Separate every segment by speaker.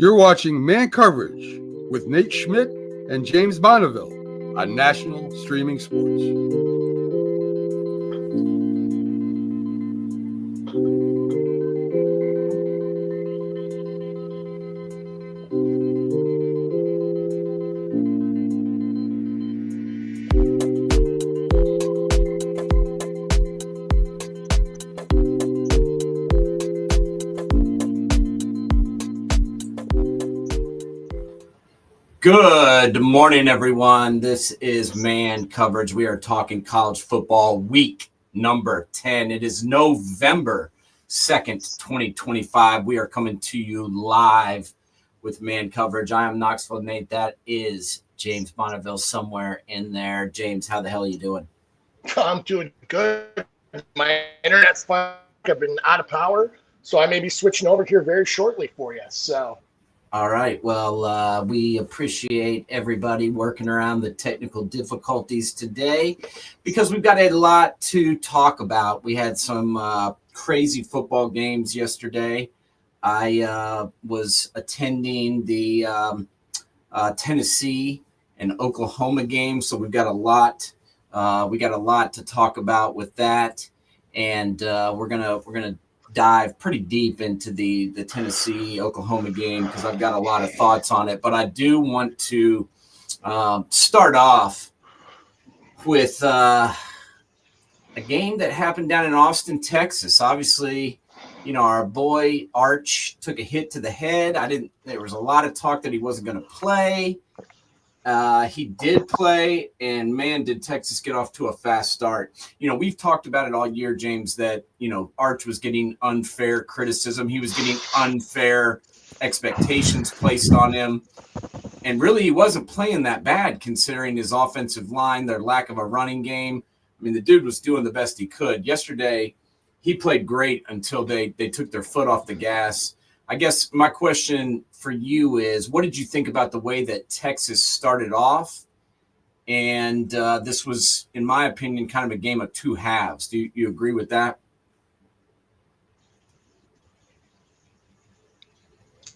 Speaker 1: You're watching Man Coverage with Nate Schmidt and James Bonneville on National Streaming Sports.
Speaker 2: Good morning, everyone. This is Man Coverage. We are talking college football week number 10. It is November 2nd, 2025. We are coming to you live with Man Coverage. I am Knoxville Nate. That is James Bonneville somewhere in there. James, how the hell are you doing?
Speaker 3: I'm doing good. My internet's fine. I've been out of power, so I may be switching over here very shortly for you.
Speaker 2: All right. Well, we appreciate everybody working around the technical difficulties today because we've got a lot to talk about. We had some crazy football games yesterday. I was attending the Tennessee and Oklahoma game, so we've got a lot. We got a lot to talk about with that, and we're gonna dive pretty deep into the Tennessee Oklahoma game because I've got a lot of thoughts on it. But I do want to start off with a game that happened down in Austin, Texas. Obviously, you know, our boy Arch took a hit to the head. There was a lot of talk that he wasn't going to play. He did play, and man, did Texas get off to a fast start. You know, we've talked about it all year, James, that, you know, Arch was getting unfair criticism. He was getting unfair expectations placed on him. And really, he wasn't playing that bad considering his offensive line, their lack of a running game. I mean, the dude was doing the best he could. Yesterday, he played great until they took their foot off the gas. I guess my question for you is, what did you think about the way that Texas started off? And this was, in my opinion, kind of a game of two halves. Do you agree with that?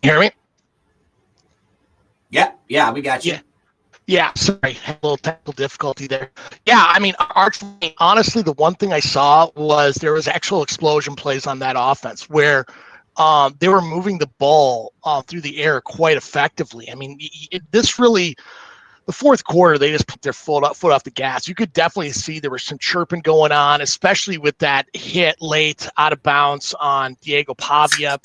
Speaker 3: Hear me?
Speaker 2: Yeah, we got you.
Speaker 3: Yeah, sorry, had a little technical difficulty there. Yeah, I mean, honestly, the one thing I saw was there was actual explosion plays on that offense where they were moving the ball through the air quite effectively. I mean, the fourth quarter, they just put their foot off the gas. You could definitely see there was some chirping going on, especially with that hit late out of bounds on Diego Pavia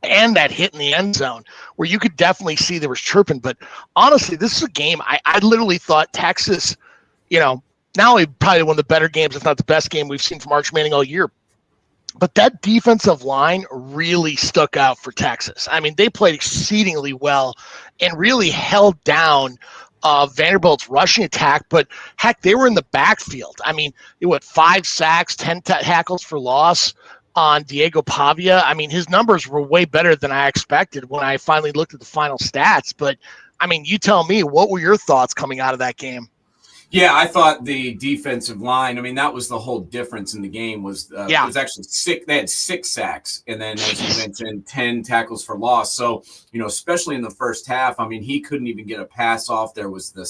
Speaker 3: and that hit in the end zone where you could definitely see there was chirping. But honestly, this is a game I literally thought Texas, you know, not only probably one of the better games, if not the best game we've seen from Arch Manning all year, but that defensive line really stuck out for Texas. I mean, they played exceedingly well and really held down Vanderbilt's rushing attack. But, heck, they were in the backfield. I mean, 5 sacks, 10 tackles for loss on Diego Pavia. I mean, his numbers were way better than I expected when I finally looked at the final stats. But, I mean, you tell me, what were your thoughts coming out of that game?
Speaker 2: Yeah, I thought the defensive line, I mean, that was the whole difference in the game was it was actually 6. They had 6 sacks and then, as you mentioned, 10 tackles for loss. So, you know, especially in the first half, I mean, he couldn't even get a pass off. There was the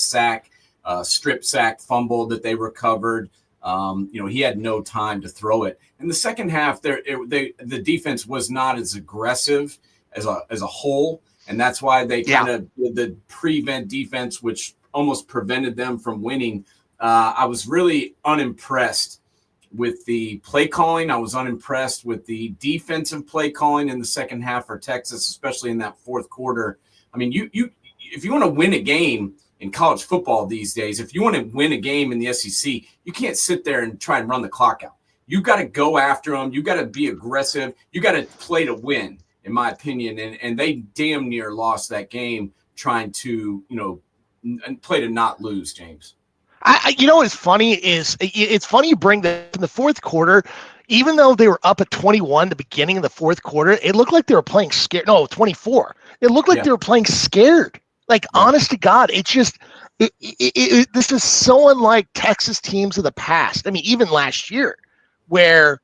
Speaker 2: strip sack fumble that they recovered. You know, he had no time to throw it. In the second half, the defense was not as aggressive as a whole, and that's why they kind of the prevent defense, which almost prevented them from winning. I was really unimpressed with the play calling. I was unimpressed with the defensive play calling in the second half for Texas, especially in that fourth quarter. I mean, you if you want to win a game in college football these days, if you want to win a game in the SEC, you can't sit there and try and run the clock out. You got to go after them. You got to be aggressive. You got to play to win, in my opinion. And they damn near lost that game trying to, you know, and play to not lose, James.
Speaker 3: You know what's funny is it's funny you bring that in the fourth quarter. Even though they were up at 21 the beginning of the fourth quarter, it looked like they were playing scared. No, 24. It looked like they were playing scared. Like, honest to God, it's just this is so unlike Texas teams of the past. I mean, even last year, where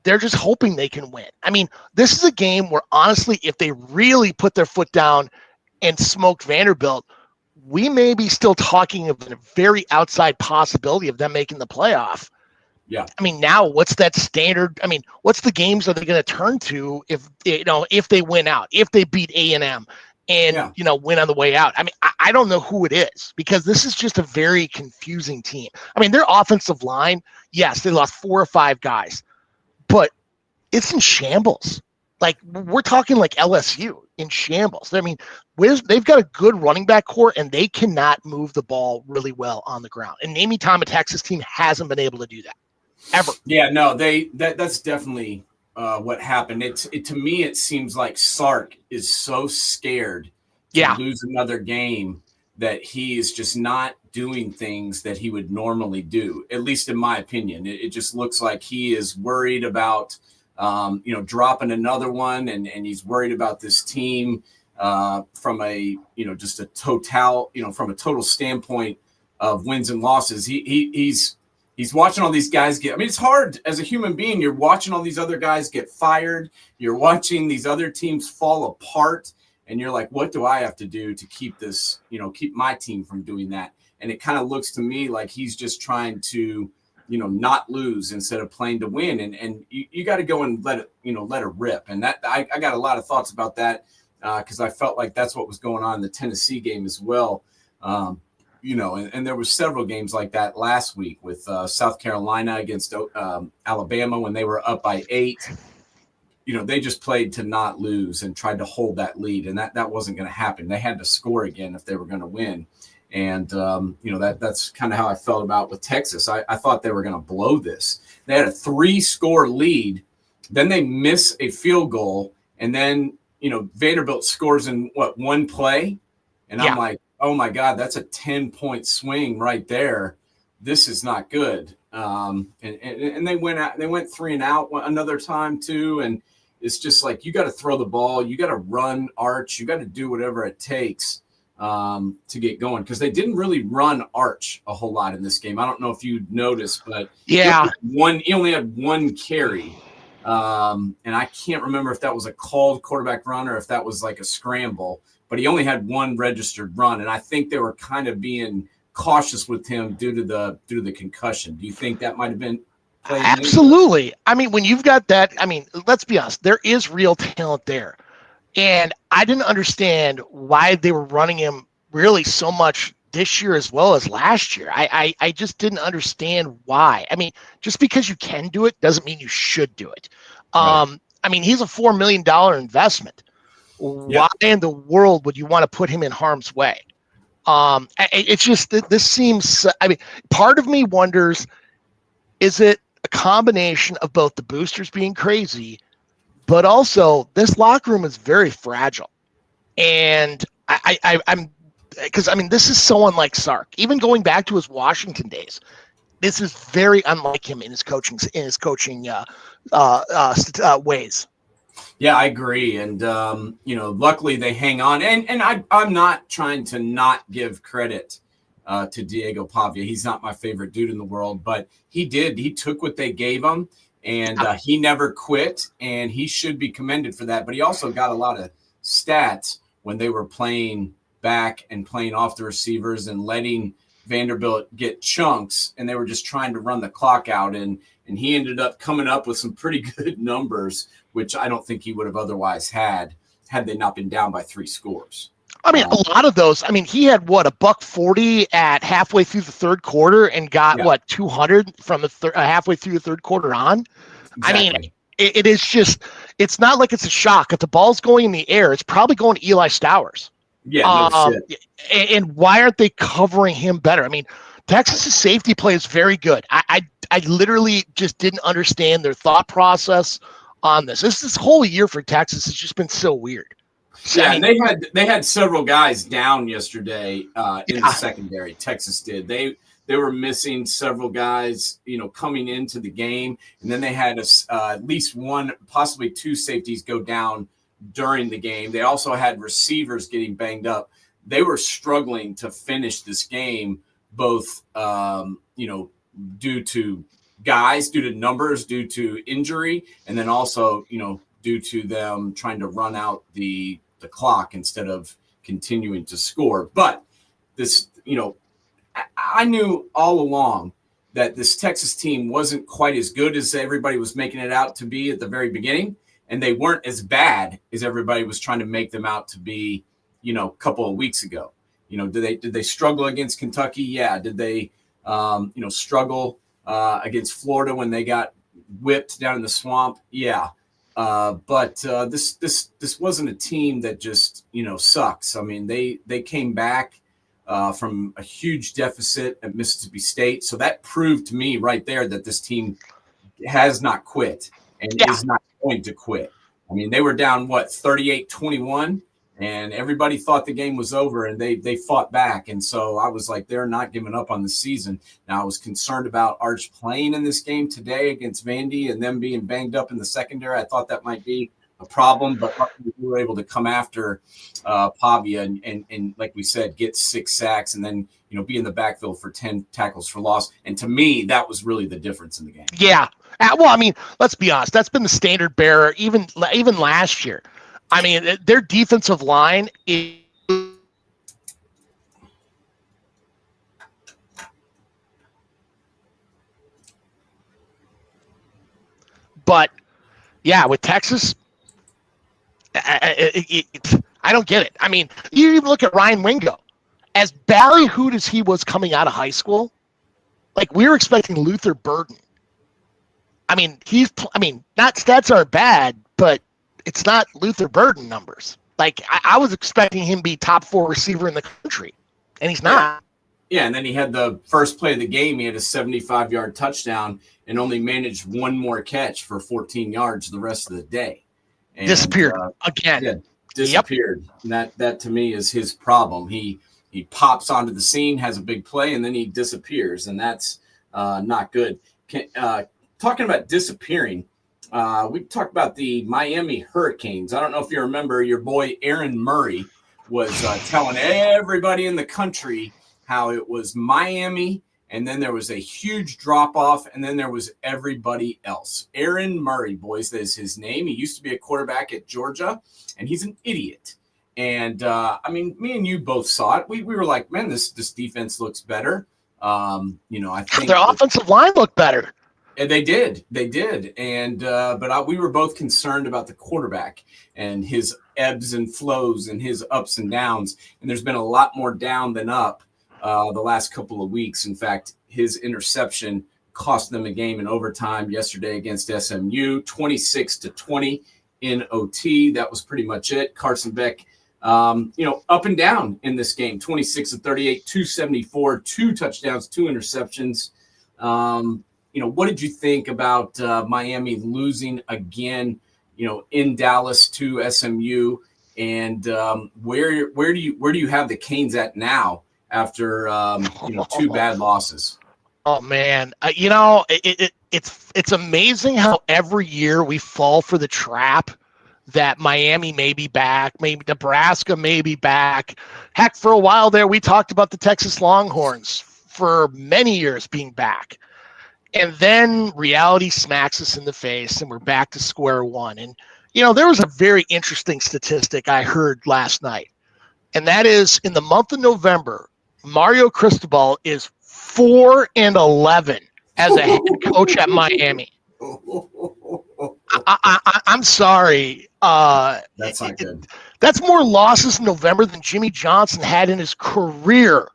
Speaker 3: they're just hoping they can win. I mean, this is a game where honestly, if they really put their foot down and smoked Vanderbilt, we may be still talking of a very outside possibility of them making the playoff.
Speaker 2: Yeah.
Speaker 3: I mean, now what's that standard? I mean, what's the games are they going to turn to if they win out, if they beat A&M and win on the way out? I mean, I don't know who it is, because this is just a very confusing team. I mean, their offensive line, yes, they lost 4 or 5 guys, but it's in shambles. Like, we're talking like LSU in shambles. I mean, they've got a good running back core, and they cannot move the ball really well on the ground. And name me time a Texas team hasn't been able to do that ever.
Speaker 2: Yeah, no, that's definitely what happened. To me, it seems like Sark is so scared to lose another game that he is just not doing things that he would normally do, at least in my opinion. It just looks like he is worried about dropping another one, and he's worried about this team from a just a from a total standpoint of wins and losses. He's watching all these guys get. I mean, it's hard as a human being. You're watching all these other guys get fired. You're watching these other teams fall apart, and you're like, what do I have to do to keep this? Keep my team from doing that. And it kind of looks to me like he's just trying to not lose instead of playing to win. And you got to go and let it rip. And that I got a lot of thoughts about that because I felt like that's what was going on in the Tennessee game as well. And there were several games like that last week with South Carolina against Alabama when they were up by 8. They just played to not lose and tried to hold that lead. And that wasn't going to happen. They had to score again if they were going to win. And, that's kind of how I felt about with Texas. I thought they were going to blow this. They had a 3-score lead. Then they miss a field goal. And then, Vanderbilt scores in one play. And I'm like, oh my God, that's a 10-point swing right there. This is not good. And they went 3 and out another time too. And it's just like, you got to throw the ball. You got to run Arch. You got to do whatever it takes to get going, because they didn't really run Arch a whole lot in this game. I don't know if you noticed, but he only had 1 carry. And I can't remember if that was a called quarterback run or if that was like a scramble, but he only had 1 registered run. And I think they were kind of being cautious with him due to the concussion. Do you think that might've been playing?
Speaker 3: Absolutely. I mean, when you've got that, I mean, let's be honest, there is real talent there. And I didn't understand why they were running him really so much this year as well as last year. I just didn't understand why. I mean, just because you can do it doesn't mean you should do it. Right. I mean, he's a $4 million investment. Why in the world would you want to put him in harm's way? It's just that this seems, I mean, part of me wonders, is it a combination of both the boosters being crazy, but also this locker room is very fragile? And I'm, because I mean, this is so unlike Sark. Even going back to his Washington days, this is very unlike him in his coaching ways.
Speaker 2: Yeah, I agree. And, luckily they hang on. And I'm not trying to not give credit to Diego Pavia. He's not my favorite dude in the world, but he took what they gave him, and he never quit, and he should be commended for that. But he also got a lot of stats when they were playing back and playing off the receivers and letting Vanderbilt get chunks, and they were just trying to run the clock out. And he ended up coming up with some pretty good numbers, which I don't think he would have otherwise had they not been down by 3 scores.
Speaker 3: I mean, a lot of those. I mean, he had $140 at halfway through the third quarter and got 200 from the halfway through the third quarter on. Exactly. I mean, it is just, it's not like it's a shock. If the ball's going in the air, it's probably going to Eli Stowers.
Speaker 2: Yeah, no shit.
Speaker 3: And why aren't they covering him better? I mean, Texas's safety play is very good. I literally just didn't understand their thought process on this. This whole year for Texas has just been so weird.
Speaker 2: Yeah, I mean, they had several guys down yesterday in the secondary. Texas did. They were missing several guys, coming into the game, and then they had at least 1, possibly 2 safeties go down during the game. They also had receivers getting banged up. They were struggling to finish this game, both due to guys due to numbers, due to injury, and then also, due to them trying to run out the clock instead of continuing to score. But this, I knew all along that this Texas team wasn't quite as good as everybody was making it out to be at the very beginning, and they weren't as bad as everybody was trying to make them out to be, a couple of weeks ago. Did they struggle against Kentucky? Yeah. Did they, struggle against Florida when they got whipped down in the swamp? Yeah. But this wasn't a team that just, sucks. I mean, they came back from a huge deficit at Mississippi State. So that proved to me right there that this team has not quit and is not going to quit. I mean, they were down, 38-21, and everybody thought the game was over, and they fought back. And so I was like, they're not giving up on the season. Now, I was concerned about Arch playing in this game today against Vandy and them being banged up in the secondary. I thought that might be a problem, but we were able to come after Pavia and like we said, get 6 sacks and then, be in the backfield for 10 tackles for loss. And to me, that was really the difference in the game.
Speaker 3: Yeah. Well, I mean, let's be honest. That's been the standard bearer even last year. I mean, their defensive line is but yeah, with Texas, I don't get it. I mean, you even look at Ryan Wingo. As ballyhooed as he was coming out of high school, like we were expecting Luther Burden. I mean, not stats aren't bad, but it's not Luther Burden numbers. Like I was expecting him to be top 4 receiver in the country, and he's not.
Speaker 2: Yeah, and then he had the first play of the game. He had a 75-yard touchdown and only managed one more catch for 14 yards the rest of the day. And,
Speaker 3: disappeared again.
Speaker 2: Yeah, disappeared. Yep. And that to me is his problem. He pops onto the scene, has a big play, and then he disappears, and that's not good. Talking about disappearing, we talked about the Miami Hurricanes. I don't know if you remember, your boy Aaron Murray was telling everybody in the country how it was Miami, and then there was a huge drop-off, and then there was everybody else. Aaron Murray, boys, that is his name. He used to be a quarterback at Georgia, and he's an idiot. And, me and you both saw it. We were like, man, this defense looks better. I think
Speaker 3: their offensive line looked better.
Speaker 2: And they did. And but we were both concerned about the quarterback and his ebbs and flows and his ups and downs. And there's been a lot more down than up the last couple of weeks. In fact, his interception cost them a game in overtime yesterday against SMU, 26-20 in OT. That was pretty much it. Carson Beck, up and down in this game, 26-38, 274, 2 touchdowns, 2 interceptions. What did you think about Miami losing again, in Dallas to SMU? And where do you have the Canes at now after 2 bad losses?
Speaker 3: Oh man, it's amazing how every year we fall for the trap that Miami may be back, maybe Nebraska may be back. Heck, for a while there, we talked about the Texas Longhorns for many years being back. And then reality smacks us in the face and we're back to square one. And, there was a very interesting statistic I heard last night. And that is in the month of November, Mario Cristobal is 4-11 as a head coach at Miami. I'm sorry.
Speaker 2: That's not good.
Speaker 3: That's more losses in November than Jimmy Johnson had in his career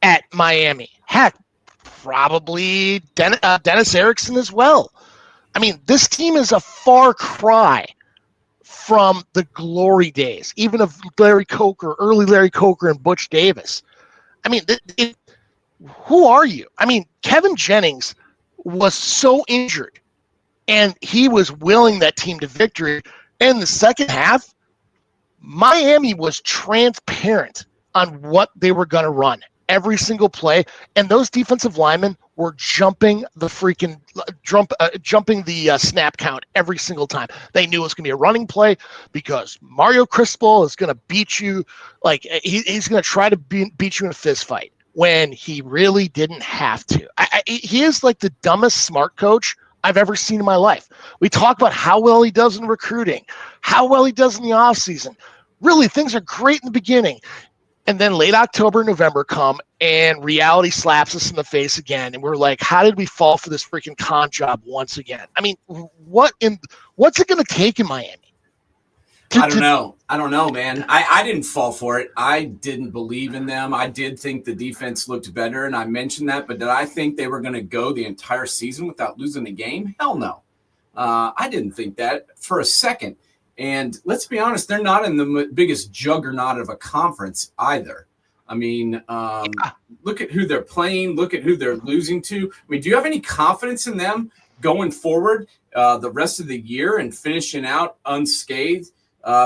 Speaker 3: at Miami. Heck, probably Dennis Erickson as well. I mean, this team is a far cry from the glory days, even of early Larry Coker and Butch Davis. I mean, who are you? I mean, Kevin Jennings was so injured, and he was willing that team to victory. In the second half, Miami was transparent on what they were going to run every single play, and those defensive linemen were jumping the snap count every single time. They knew it was going to be a running play because Mario Cristobal is going to beat you. Like he's going to try to beat you in a fist fight. when he really didn't have to. He is like the dumbest smart coach I've ever seen in my life. We talk about how well he does in recruiting, how well he does in the offseason. Really, things are great in the beginning. And then late October, November come, and reality slaps us in the face again. And we're like, how did we fall for this freaking con job once again? I mean, what's it going to take in Miami?
Speaker 2: I don't know, man. I didn't fall for it. I didn't believe in them. I did think the defense looked better, and I mentioned that. But did I think they were going to go the entire season without losing a game? Hell no. I didn't think that for a second. And let's be honest, they're not in the biggest juggernaut of a conference either. I mean, look at who they're playing. Look at who they're losing to. I mean, do you have any confidence in them going forward the rest of the year and finishing out unscathed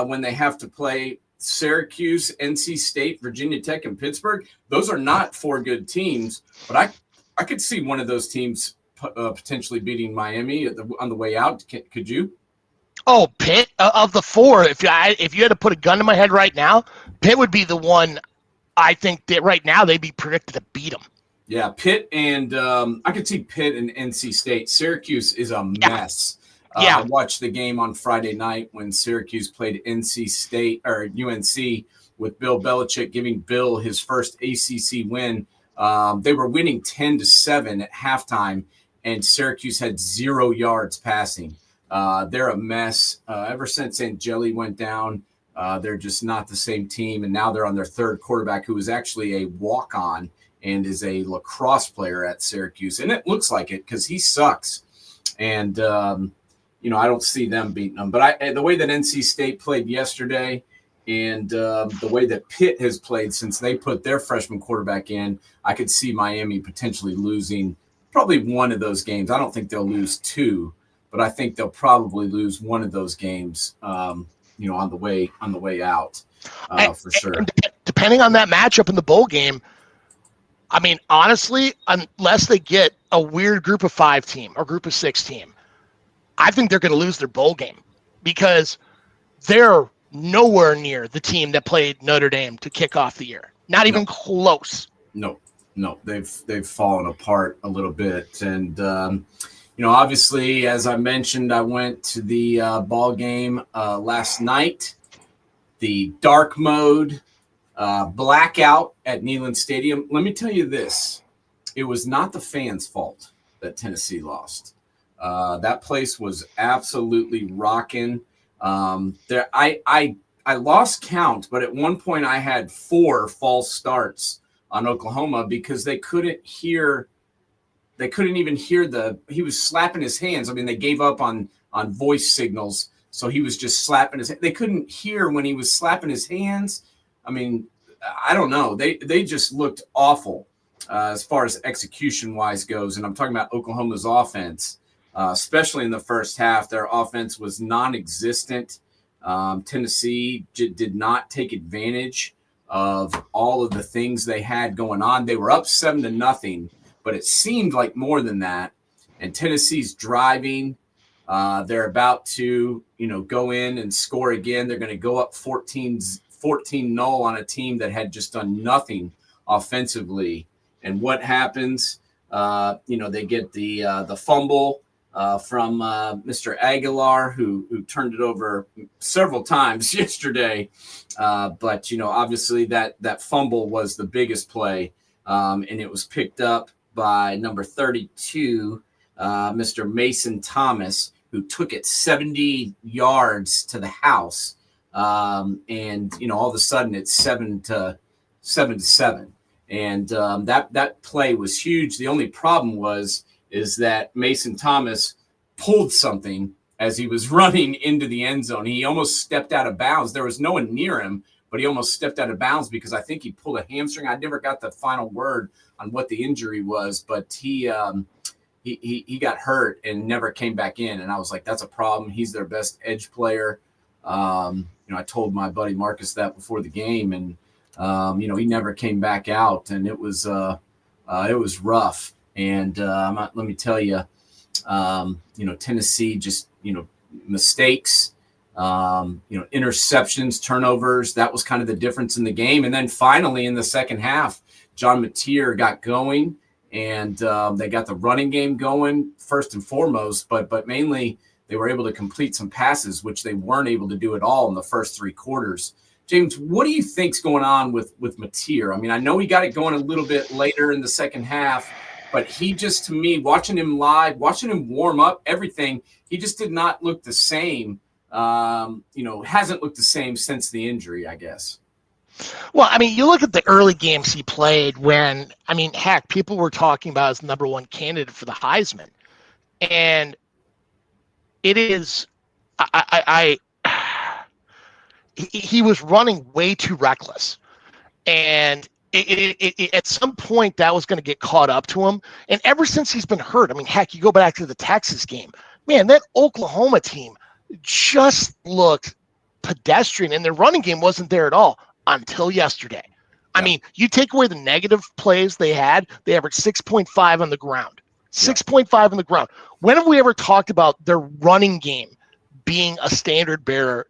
Speaker 2: when they have to play Syracuse, NC State, Virginia Tech, and Pittsburgh? Those are not 4 good teams, but I could see one of those teams potentially beating Miami on the way out. Could you?
Speaker 3: Oh, Pitt of the 4. If you had to put a gun to my head right now, Pitt would be the one. I think that right now they'd be predicted to beat them.
Speaker 2: Yeah, Pitt and I could see Pitt and NC State. Syracuse is a mess.
Speaker 3: Yeah.
Speaker 2: I watched the game on Friday night when Syracuse played NC State or UNC with Bill Belichick giving Bill his first ACC win. They were winning 10-7 at halftime, and Syracuse had 0 yards passing. They're a mess. Ever since St. Jelly went down, they're just not the same team. And now they're on their 3rd quarterback, who is actually a walk-on and is a lacrosse player at Syracuse. And it looks like it because he sucks. And, I don't see them beating them. But the way that NC State played yesterday and the way that Pitt has played since they put their freshman quarterback in, I could see Miami potentially losing probably one of those games. I don't think they'll lose 2. But I think they'll probably lose one of those games, on the way out, for sure.
Speaker 3: Depending on that matchup in the bowl game, I mean, honestly, unless they get a weird group of 5 team or group of 6 team, I think they're going to lose their bowl game because they're nowhere near the team that played Notre Dame to kick off the year. Not even close.
Speaker 2: No, they've fallen apart a little bit, and. Obviously, as I mentioned, I went to the ball game last night. The dark mode, blackout at Neyland Stadium. Let me tell you this. It was not the fans' fault that Tennessee lost. That place was absolutely rocking. I lost count, but at one point I had 4 false starts on Oklahoma because they couldn't even hear he was slapping his hands. I mean, they gave up on voice signals. So he was just slapping they couldn't hear when he was slapping his hands. I mean, I don't know. They just looked awful as far as execution wise goes. And I'm talking about Oklahoma's offense, especially in the first half. Their offense was non-existent. Tennessee did not take advantage of all of the things they had going on. They were up 7-0. But it seemed like more than that. And Tennessee's driving. They're about to, go in and score again. They're going to go up 14-0 on a team that had just done nothing offensively. And what happens? They get the fumble from Mr. Aguilar, who turned it over several times yesterday. But obviously that fumble was the biggest play, and it was picked up by number 32, Mr. Mason Thomas, who took it 70 yards to the house. And all of a sudden it's 7-7. And that play was huge. The only problem is that Mason Thomas pulled something as he was running into the end zone. He almost stepped out of bounds. There was no one near him, but he almost stepped out of bounds because I think he pulled a hamstring. I never got the final word on what the injury was, but he got hurt and never came back in. And I was like, that's a problem. He's their best edge player. I told my buddy Marcus that before the game, and he never came back out, and it was rough. And let me tell you, Tennessee just mistakes. Interceptions, turnovers. That was kind of the difference in the game. And then finally in the second half, John Mateer got going, and they got the running game going first and foremost, but mainly they were able to complete some passes, which they weren't able to do at all in the first three quarters. James, what do you think's going on with Mateer? I mean, I know he got it going a little bit later in the second half, but he just, to me, watching him live, watching him warm up, everything, he just did not look the same. Hasn't looked the same since the injury, I guess.
Speaker 3: Well, I mean, you look at the early games he played when, I mean, heck, people were talking about his number one candidate for the Heisman. And it is, he was running way too reckless. And at some point that was going to get caught up to him. And ever since he's been hurt, I mean, heck, you go back to the Texas game, man, that Oklahoma team just looked pedestrian, and their running game wasn't there at all until yesterday. I mean, you take away the negative plays they had, they averaged 6.5 on the ground. 6.5 on the ground. When have we ever talked about their running game being a standard bearer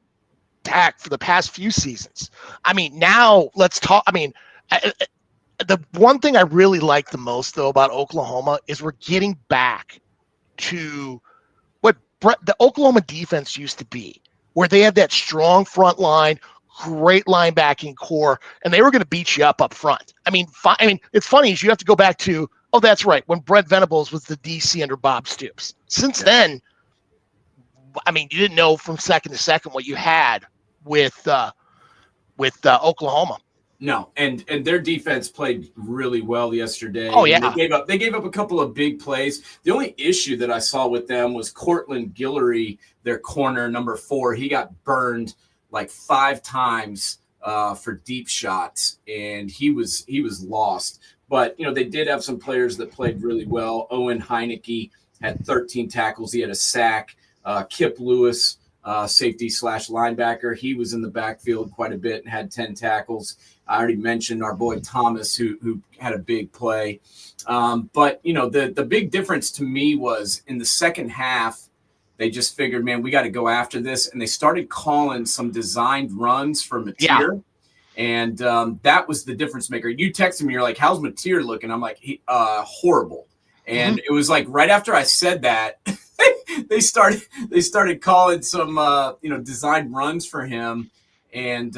Speaker 3: pack for the past few seasons? I mean, now let's talk. I mean, the one thing I really like the most, though, about Oklahoma is we're getting back to what the Oklahoma defense used to be, where they had that strong front line, great linebacking core, and they were going to beat you up front. I mean, it's funny is you have to go back to, oh, that's right, when Brent Venables was the DC under Bob Stoops. Since then, I mean, you didn't know from second to second what you had with Oklahoma.
Speaker 2: No, and their defense played really well yesterday.
Speaker 3: Oh, yeah.
Speaker 2: They gave up a couple of big plays. The only issue that I saw with them was Cortland Guillory, their corner, number 4. He got burned like 5 times for deep shots, and he was lost. But, they did have some players that played really well. Owen Heineke had 13 tackles. He had a sack. Kip Lewis, safety / linebacker, he was in the backfield quite a bit and had 10 tackles. I already mentioned our boy Thomas, who had a big play. But, the big difference to me was in the second half, they just figured, man, we got to go after this. And they started calling some designed runs for Mateer. Yeah. And that was the difference maker. You texted me, you're like, how's Mateer looking? I'm like, horrible. And it was like right after I said that, they started calling some designed runs for him, and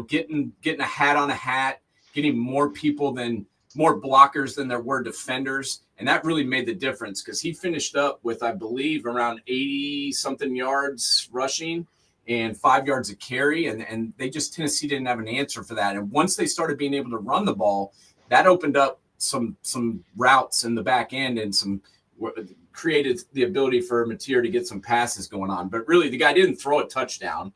Speaker 2: getting a hat on a hat, getting more blockers than there were defenders, and that really made the difference because he finished up with, I believe, around 80 something yards rushing and 5 yards of carry, and Tennessee didn't have an answer for that. And once they started being able to run the ball, that opened up some routes in the back end and created the ability for Mateer to get some passes going on. But really, the guy didn't throw a touchdown.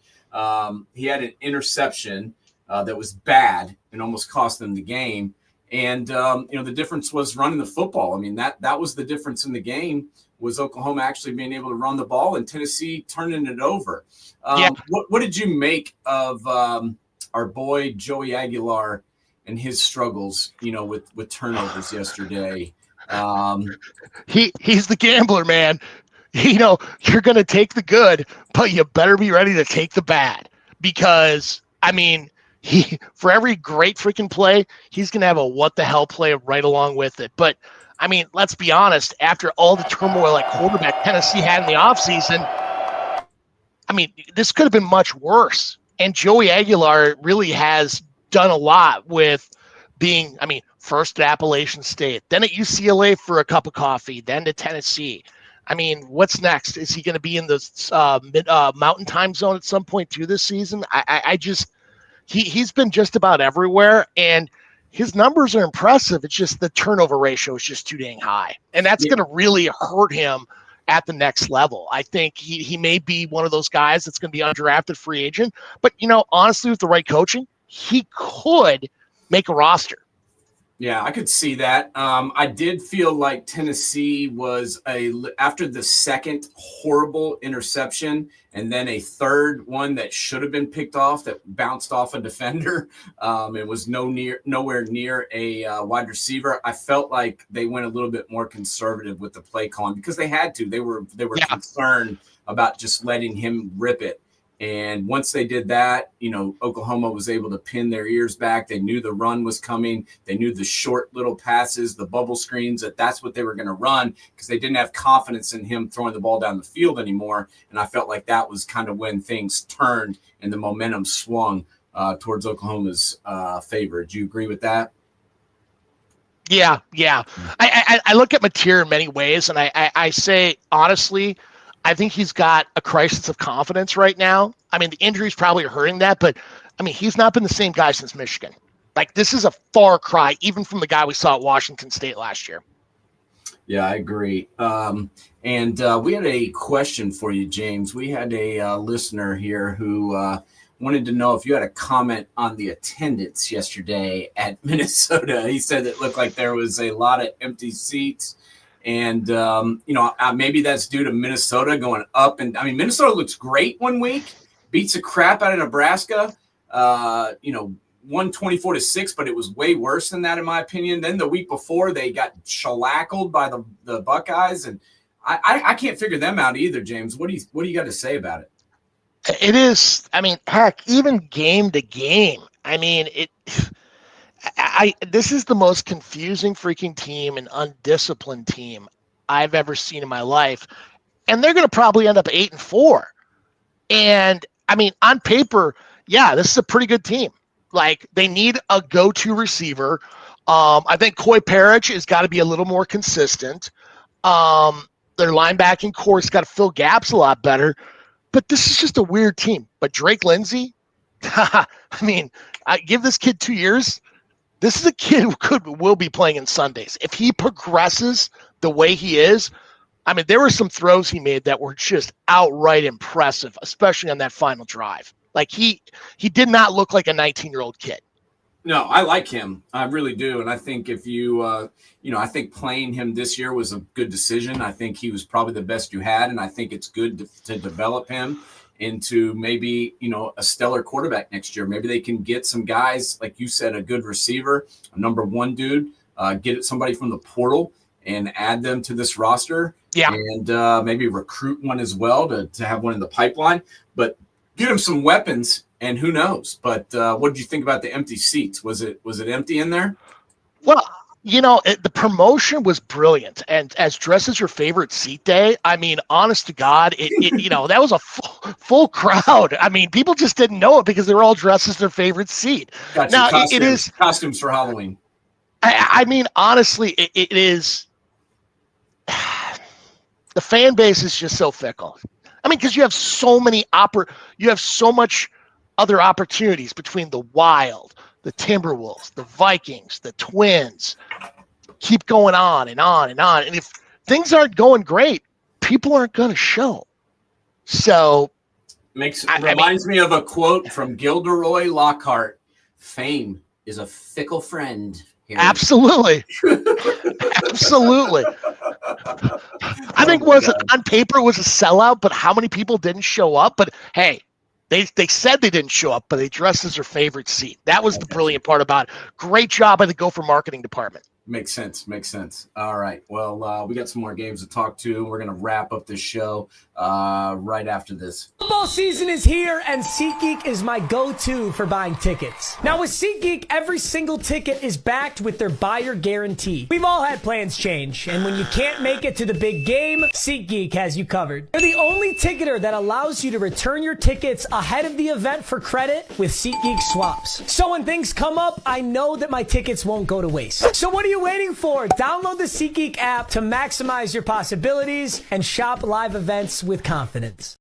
Speaker 2: He had an interception that was bad and almost cost them the game. And, the difference was running the football. I mean, that was the difference in the game, was Oklahoma actually being able to run the ball and Tennessee turning it over. What did you make of our boy Joey Aguilar and his struggles, with turnovers yesterday?
Speaker 3: He's the gambler, man. You're going to take the good, but you better be ready to take the bad, because I mean, for every great freaking play, he's going to have a what the hell play right along with it. But I mean, let's be honest, after all the turmoil at quarterback Tennessee had in the offseason, I mean, this could have been much worse. And Joey Aguilar really has done a lot with being, I mean, first at Appalachian State, then at UCLA for a cup of coffee, then to Tennessee. I mean, what's next? Is he going to be in the Mountain Time Zone at some point too this season? He's been just about everywhere, and his numbers are impressive. It's just the turnover ratio is just too dang high, and that's going to really hurt him at the next level. I think he may be one of those guys that's going to be undrafted free agent, but honestly, with the right coaching, he could make a roster.
Speaker 2: Yeah, I could see that. I did feel like Tennessee was after the second horrible interception and then a third one that should have been picked off that bounced off a defender. It was nowhere near a wide receiver. I felt like they went a little bit more conservative with the play calling because they had to. They were concerned about just letting him rip it. And once they did that, Oklahoma was able to pin their ears back. They knew the run was coming. They knew the short little passes, the bubble screens, that's what they were going to run because they didn't have confidence in him throwing the ball down the field anymore. And I felt like that was kind of when things turned and the momentum swung towards Oklahoma's favor. Do you agree with that?
Speaker 3: Yeah. I look at Mateer in many ways, and I say, honestly, I think he's got a crisis of confidence right now. I mean, the injuries probably are hurting that, but I mean, he's not been the same guy since Michigan. Like, this is a far cry, even from the guy we saw at Washington State last year.
Speaker 2: Yeah, I agree. And we had a question for you, James. We had a listener here who wanted to know if you had a comment on the attendance yesterday at Minnesota. He said it looked like there was a lot of empty seats. And, maybe that's due to Minnesota going up. And, I mean, Minnesota looks great one week, beats the crap out of Nebraska, 124-6, but it was way worse than that, in my opinion. Then the week before, they got shellackled by the Buckeyes. And I can't figure them out either, James. What do you got to say about it?
Speaker 3: It is, I mean, heck, even game to game. I mean, this is the most confusing freaking team and undisciplined team I've ever seen in my life. And they're going to probably end up 8-4. And I mean, on paper, yeah, this is a pretty good team. Like, they need a go-to receiver. I think Coy Parrish has got to be a little more consistent. Their linebacking core's got to fill gaps a lot better. But this is just a weird team. But Drake Lindsay, I mean, I give this kid 2 years. This is a kid who will be playing in Sundays. If he progresses the way he is, I mean, there were some throws he made that were just outright impressive, especially on that final drive. Like, he did not look like a 19-year-old kid.
Speaker 2: No, I like him. I really do. And I think if you, I think playing him this year was a good decision. I think he was probably the best you had. And I think it's good to develop him into maybe, a stellar quarterback next year. Maybe they can get some guys, like you said, a good receiver, a number one dude, get somebody from the portal and add them to this roster.
Speaker 3: Yeah.
Speaker 2: And maybe recruit one as well to have one in the pipeline. But get him some weapons, and who knows? But what did you think about the empty seats? Was it empty in there?
Speaker 3: Well, the promotion was brilliant, and as Dress As Your Favorite Seat Day, I mean, honest to God, that was a full crowd. I mean, people just didn't know it because they were all dressed as their favorite seat.
Speaker 2: Gotcha.
Speaker 3: Now,
Speaker 2: Costumes,
Speaker 3: it is
Speaker 2: costumes for Halloween.
Speaker 3: I mean, honestly, it is. The fan base is just so fickle. I mean, because you have so many you have so much other opportunities between the Wild, the Timberwolves, the Vikings, the Twins. Keep going on and on and on. And if things aren't going great, people aren't going to show. So
Speaker 2: reminds me of a quote from Gilderoy Lockhart. Fame is a fickle friend.
Speaker 3: Absolutely. Absolutely. I think on paper it was a sellout, but how many people didn't show up? But hey, they said they didn't show up, but they dressed as their favorite seat. That was the brilliant part about it. Great job by the Gopher marketing department.
Speaker 2: Makes sense. All right. Well, we got some more games to talk to. We're going to wrap up this show right after this.
Speaker 4: Football season is here, and SeatGeek is my go-to for buying tickets. Now, with SeatGeek, every single ticket is backed with their buyer guarantee. We've all had plans change, and when you can't make it to the big game, SeatGeek has you covered. They're the only ticketer that allows you to return your tickets ahead of the event for credit with SeatGeek swaps. So when things come up, I know that my tickets won't go to waste. So what are you waiting for? Download the SeatGeek app to maximize your possibilities and shop live events with confidence.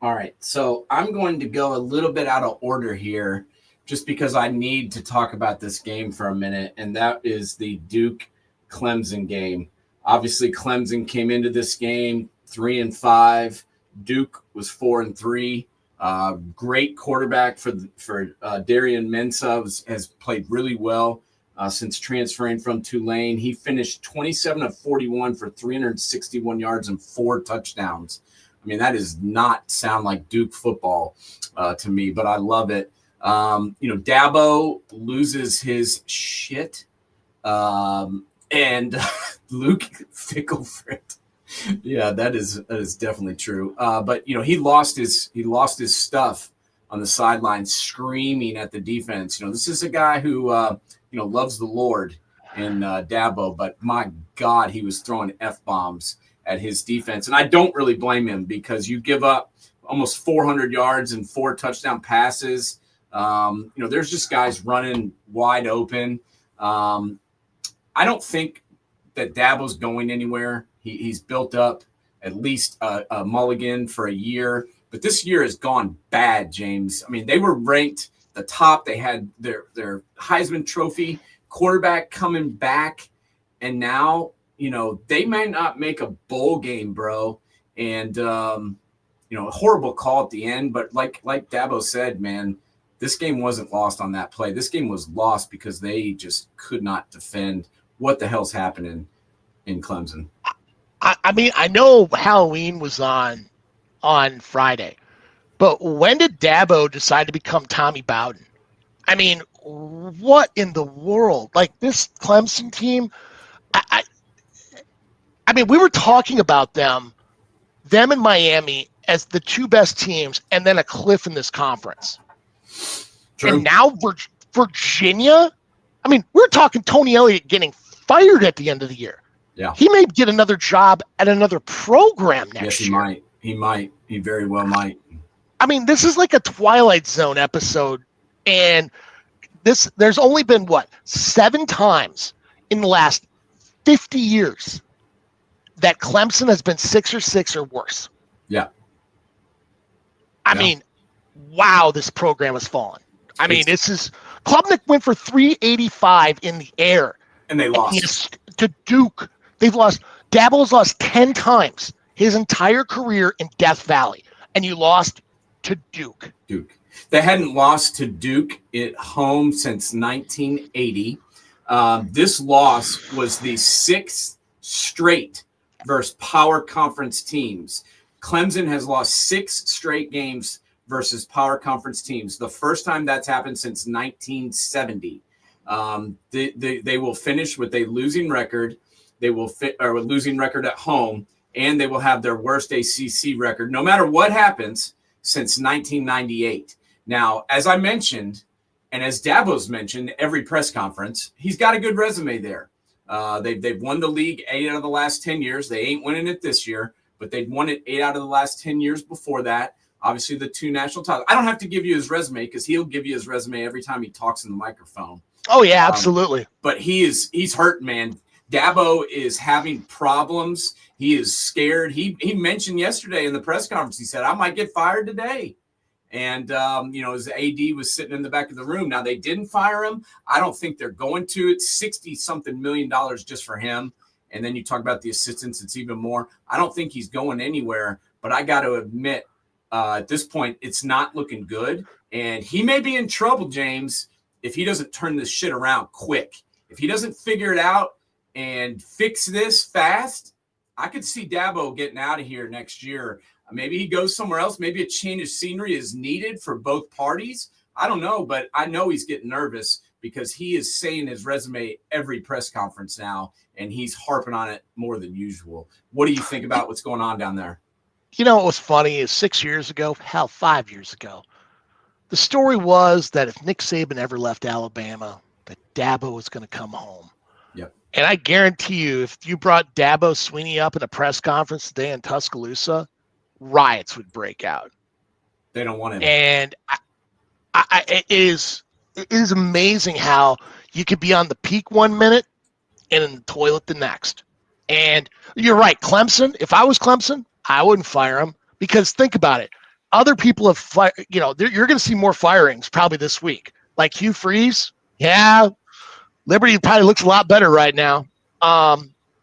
Speaker 2: All right, so I'm going to go a little bit out of order here just because I need to talk about this game for a minute, and that is the Duke-Clemson game. Obviously, Clemson came into this game 3-5. Duke was 4-3. Great quarterback for Darian Mensah has played really well since transferring from Tulane. He finished 27 of 41 for 361 yards and 4 touchdowns. I mean, that does not sound like Duke football to me, but I love it. Dabo loses his shit, and Luke Fickleford Yeah, that is definitely true. But he lost his stuff on the sideline, screaming at the defense. This is a guy who loves the Lord in Dabo, but my God, he was throwing F-bombs at his defense, and I don't really blame him because you give up almost 400 yards and 4 touchdown passes. There's just guys running wide open. I don't think that Dabo's going anywhere. He's built up at least a mulligan for a year, but this year has gone bad, James. I mean, they were ranked the top. They had their Heisman Trophy quarterback coming back, and now, they might not make a bowl game, bro. And, a horrible call at the end, but like Dabo said, man, this game wasn't lost on that play. This game was lost because they just could not defend. What the hell's happening in Clemson?
Speaker 3: I mean, I know Halloween was on Friday, but when did Dabo decide to become Tommy Bowden? I mean, what in the world? Like, this Clemson team, I mean, we were talking about them in Miami as the 2 best teams and then a cliff in this conference. True. And now Virginia, I mean, we're talking Tony Elliott getting fired at the end of the year.
Speaker 2: Yeah.
Speaker 3: He may get another job at another program next year.
Speaker 2: Yes, he might. He very well might.
Speaker 3: I mean, this is like a Twilight Zone episode, and there's only been 7 times in the last 50 years that Clemson has been 6-6 or worse.
Speaker 2: Yeah.
Speaker 3: I mean, wow, this program has fallen. I mean, Klubnik went for 385 in the air.
Speaker 2: And they lost.
Speaker 3: To Duke. They've lost. Dabo's lost 10 times his entire career in Death Valley. And you lost to Duke.
Speaker 2: They hadn't lost to Duke at home since 1980. This loss was the 6th straight versus power conference teams. Clemson has lost 6 straight games versus power conference teams. The first time that's happened since 1970. They will finish with a losing record. They will a losing record at home, and they will have their worst ACC record, no matter what happens, since 1998. Now, as I mentioned, and as Dabo's mentioned, every press conference, he's got a good resume there. They've won the league 8 out of the last 10 years. They ain't winning it this year, but they've won it 8 out of the last 10 years before that. Obviously, the 2 national titles. I don't have to give you his resume because he'll give you his resume every time he talks in the microphone.
Speaker 3: Oh, yeah, absolutely.
Speaker 2: But he's hurt, man. Dabo is having problems. He is scared. He mentioned yesterday in the press conference, he said, I might get fired today. And, his AD was sitting in the back of the room. Now, they didn't fire him. I don't think they're going to. It's $60-something million just for him. And then you talk about the assistants, it's even more. I don't think he's going anywhere. But I got to admit, at this point, it's not looking good. And he may be in trouble, James, if he doesn't turn this shit around quick. If he doesn't figure it out and fix this fast, I could see Dabo getting out of here next year. Maybe he goes somewhere else. Maybe a change of scenery is needed for both parties. I don't know, but I know he's getting nervous because he is saying his resume every press conference now, and he's harping on it more than usual. What do you think about what's going on down there?
Speaker 3: You know what was funny is 6 years ago, 5 years ago, the story was that if Nick Saban ever left Alabama, that Dabo was going to come home.
Speaker 2: Yep.
Speaker 3: And I guarantee you, if you brought Dabo Swinney up in a press conference today in Tuscaloosa, riots would break out.
Speaker 2: They don't want him.
Speaker 3: And it is amazing how you could be on the peak 1 minute and in the toilet the next. And you're right, Clemson. If I was Clemson, I wouldn't fire him because think about it. Other people have fired. You're going to see more firings probably this week. Like Hugh Freeze, yeah. Liberty probably looks a lot better right now.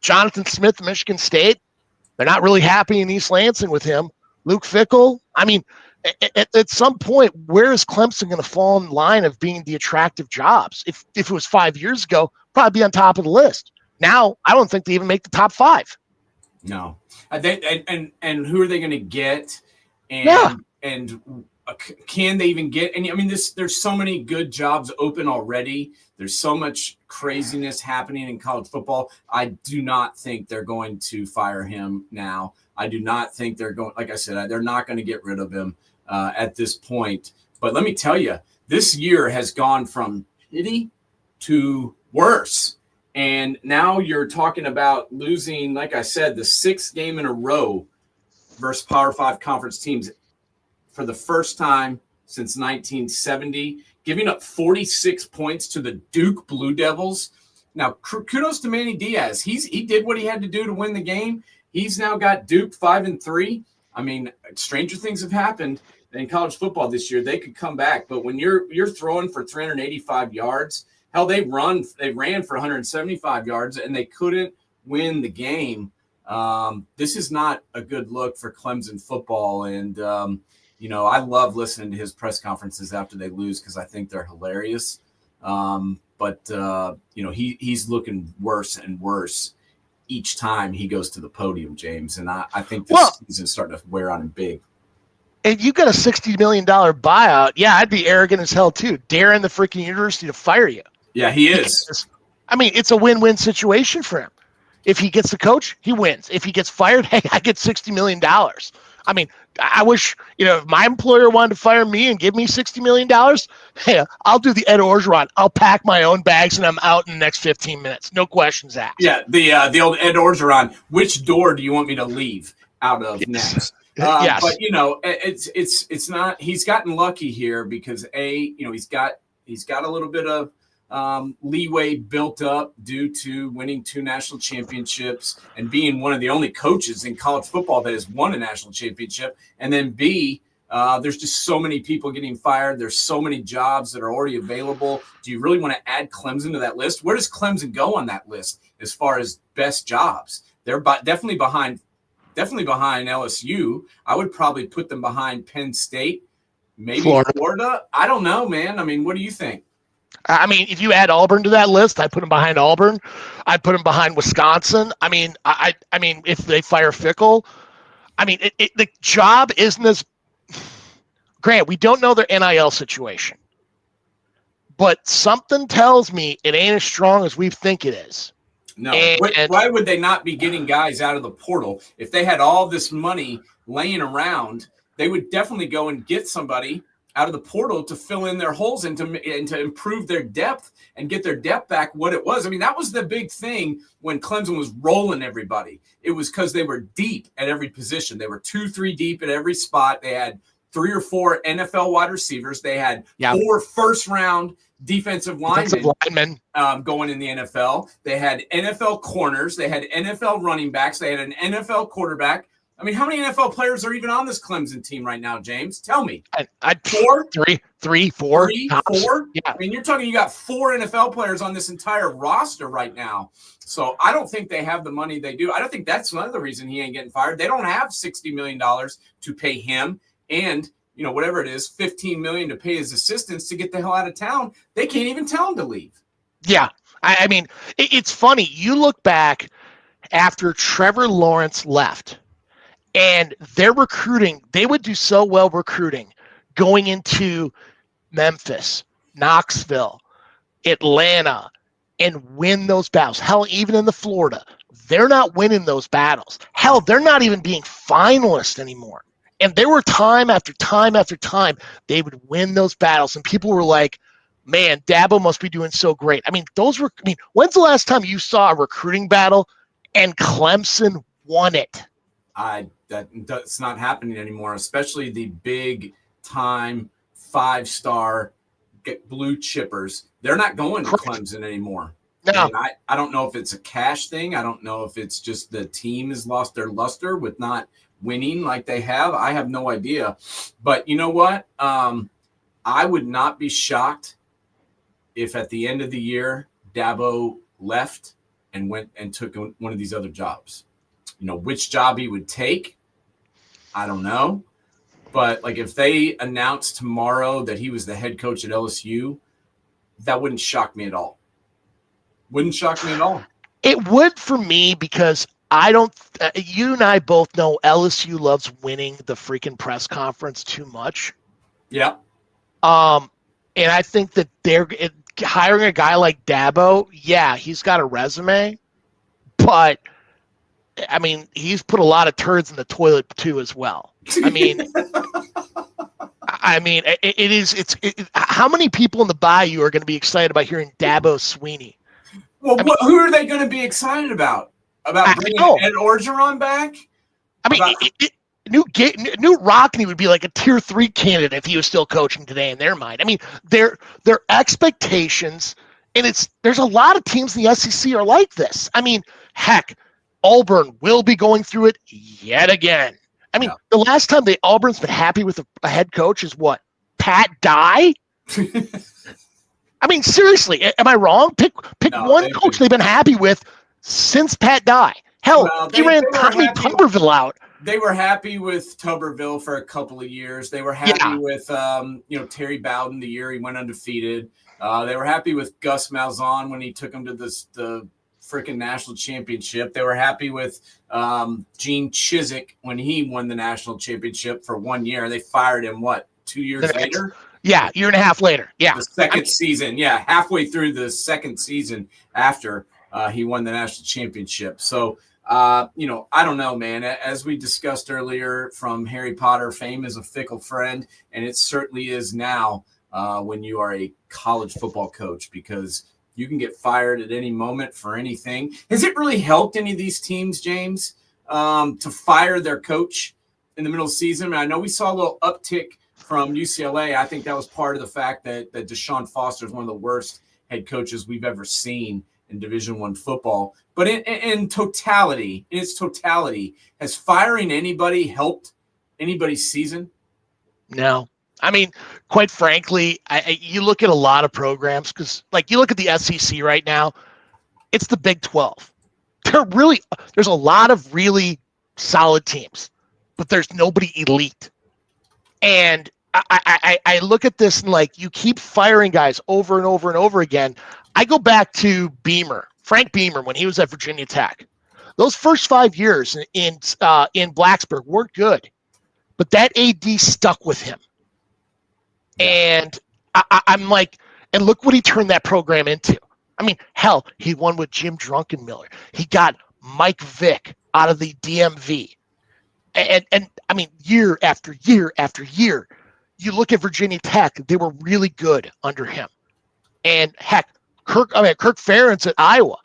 Speaker 3: Jonathan Smith, Michigan State. They're not really happy in East Lansing with him. Luke Fickell. I mean, at some point, where is Clemson going to fall in line of being the attractive jobs? If it was 5 years ago, probably be on top of the list. Now, I don't think they even make the top 5.
Speaker 2: No. And who are they going to get? And can they even get any? I mean, there's so many good jobs open already. There's so much craziness happening in college football. I do not think they're going to fire him now. I do not think they're going, like I said, they're not going to get rid of him at this point. But let me tell you, this year has gone from shitty to worse. And now you're talking about losing, like I said, the 6th game in a row versus Power 5 conference teams for the first time since 1970, giving up 46 points to the Duke Blue Devils. Now, kudos to Manny Diaz. He did what he had to do to win the game. He's now got Duke 5-3. I mean, stranger things have happened in college football this year. They could come back, but when you're throwing for 385 yards, hell, they ran for 175 yards and they couldn't win the game. This is not a good look for Clemson football. And, I love listening to his press conferences after they lose because I think they're hilarious. But he's looking worse and worse each time he goes to the podium, James. And I think this season's starting to wear on him big.
Speaker 3: And you got a $60 million buyout. Yeah, I'd be arrogant as hell too. Daring the freaking university to fire you.
Speaker 2: Yeah, he is.
Speaker 3: I mean, it's a win-win situation for him. If he gets the coach, he wins. If he gets fired, hey, I get $60 million. I mean, I wish, if my employer wanted to fire me and give me $60 million, hey, I'll do the Ed Orgeron. I'll pack my own bags and I'm out in the next 15 minutes. No questions asked.
Speaker 2: Yeah, the old Ed Orgeron. Which door do you want me to leave out of next?
Speaker 3: Yes.
Speaker 2: But it's not. He's gotten lucky here because he's got a little bit of leeway built up due to winning 2 national championships and being one of the only coaches in college football that has won a national championship. And then B, there's just so many people getting fired. There's so many jobs that are already available. Do you really want to add Clemson to that list? Where does Clemson go on that list as far as best jobs? They're definitely behind LSU. I would probably put them behind Penn State, maybe Florida. I don't know, man. I mean, what do you think?
Speaker 3: I mean, if you add Auburn to that list, I put them behind Auburn. I put them behind Wisconsin. I mean, I mean, if they fire Fickle, I mean, the job isn't as. Grant, we don't know their NIL situation, but something tells me it ain't as strong as we think it is.
Speaker 2: No, why would they not be getting guys out of the portal? If they had all this money laying around, they would definitely go and get somebody out of the portal to fill in their holes and to improve their depth and get their depth back what it was. I mean, that was the big thing when Clemson was rolling everybody. It was because they were deep at every position. They were 2-3 deep at every spot. They had 3 or 4 NFL wide receivers. They had 4 first-round defensive linemen going in the NFL. They had NFL corners. They had NFL running backs. They had an NFL quarterback. I mean, how many NFL players are even on this Clemson team right now, James? Tell me. 4?
Speaker 3: 3, 4.
Speaker 2: 4?
Speaker 3: Yeah.
Speaker 2: I mean, you got 4 NFL players on this entire roster right now. So I don't think they have the money they do. I don't think that's another reason he ain't getting fired. They don't have $60 million to pay him and, whatever it is, $15 million to pay his assistants to get the hell out of town. They can't even tell him to leave.
Speaker 3: Yeah. I mean, it's funny. You look back after Trevor Lawrence left. And their recruiting, they would do so well recruiting going into Memphis, Knoxville, Atlanta, and win those battles. Hell, even in the Florida, they're not winning those battles. Hell, they're not even being finalists anymore. And there were time after time after time, they would win those battles. And people were like, man, Dabo must be doing so great. I mean, when's the last time you saw a recruiting battle and Clemson won it?
Speaker 2: That's not happening anymore, especially the big time 5-star blue chippers. They're not going to Clemson anymore. No. And I don't know if it's a cash thing. I don't know if it's just the team has lost their luster with not winning like they have. I have no idea. But you know what? I would not be shocked if at the end of the year Dabo left and went and took one of these other jobs. Which job he would take, I don't know. But, if they announced tomorrow that he was the head coach at LSU, that wouldn't shock me at all. Wouldn't shock me at all.
Speaker 3: It would for me because you and I both know LSU loves winning the freaking press conference too much.
Speaker 2: Yeah.
Speaker 3: And I think that they're hiring a guy like Dabo. Yeah, he's got a resume, but I mean, he's put a lot of turds in the toilet too, as well. I mean, how many people in the Bayou are going to be excited about hearing Dabo Sweeney?
Speaker 2: Well, who are they going to be excited about? About bringing Ed Orgeron back?
Speaker 3: I mean, Newt Rockne would be like a tier 3 candidate if he was still coaching today in their mind. I mean, their expectations, and there's a lot of teams in the SEC are like this. I mean, heck, Auburn will be going through it yet again. I mean, The last time Auburn's been happy with a head coach is what? Pat Dye? I mean, seriously, am I wrong? Pick one coach they've been happy with since Pat Dye. Hell, they ran Tommy Tuberville out.
Speaker 2: They were happy with Tuberville for a couple of years. They were happy with Terry Bowden the year he went undefeated. They were happy with Gus Malzahn when he took them to the freaking national championship. They were happy with Gene Chizik when he won the national championship for 1 year. They fired him, 2 years later?
Speaker 3: Yeah, year and a half later. Yeah.
Speaker 2: The second season. Yeah, halfway through the second season after he won the national championship. So, I don't know, man. As we discussed earlier, from Harry Potter, fame is a fickle friend, and it certainly is now when you are a college football coach, because you can get fired at any moment for anything. Has it really helped any of these teams, James, to fire their coach in the middle of the season? I mean, I know we saw a little uptick from UCLA. I think that was part of the fact that Deshaun Foster is one of the worst head coaches we've ever seen in Division I football. But in its totality, has firing anybody helped anybody's season?
Speaker 3: No. I mean, quite frankly, you look at a lot of programs, because like you look at the SEC right now, it's the Big 12. There's a lot of really solid teams, but there's nobody elite. And I look at this and like, you keep firing guys over and over and over again. I go back to Frank Beamer, when he was at Virginia Tech. Those first 5 years in Blacksburg weren't good, but that AD stuck with him. And I'm like, and look what he turned that program into. I mean, hell, he won with Jim Druckenmiller. He got Mike Vick out of the DMV. And I mean, year after year after year, you look at Virginia Tech, they were really good under him. And heck, Kirk Ferentz at Iowa.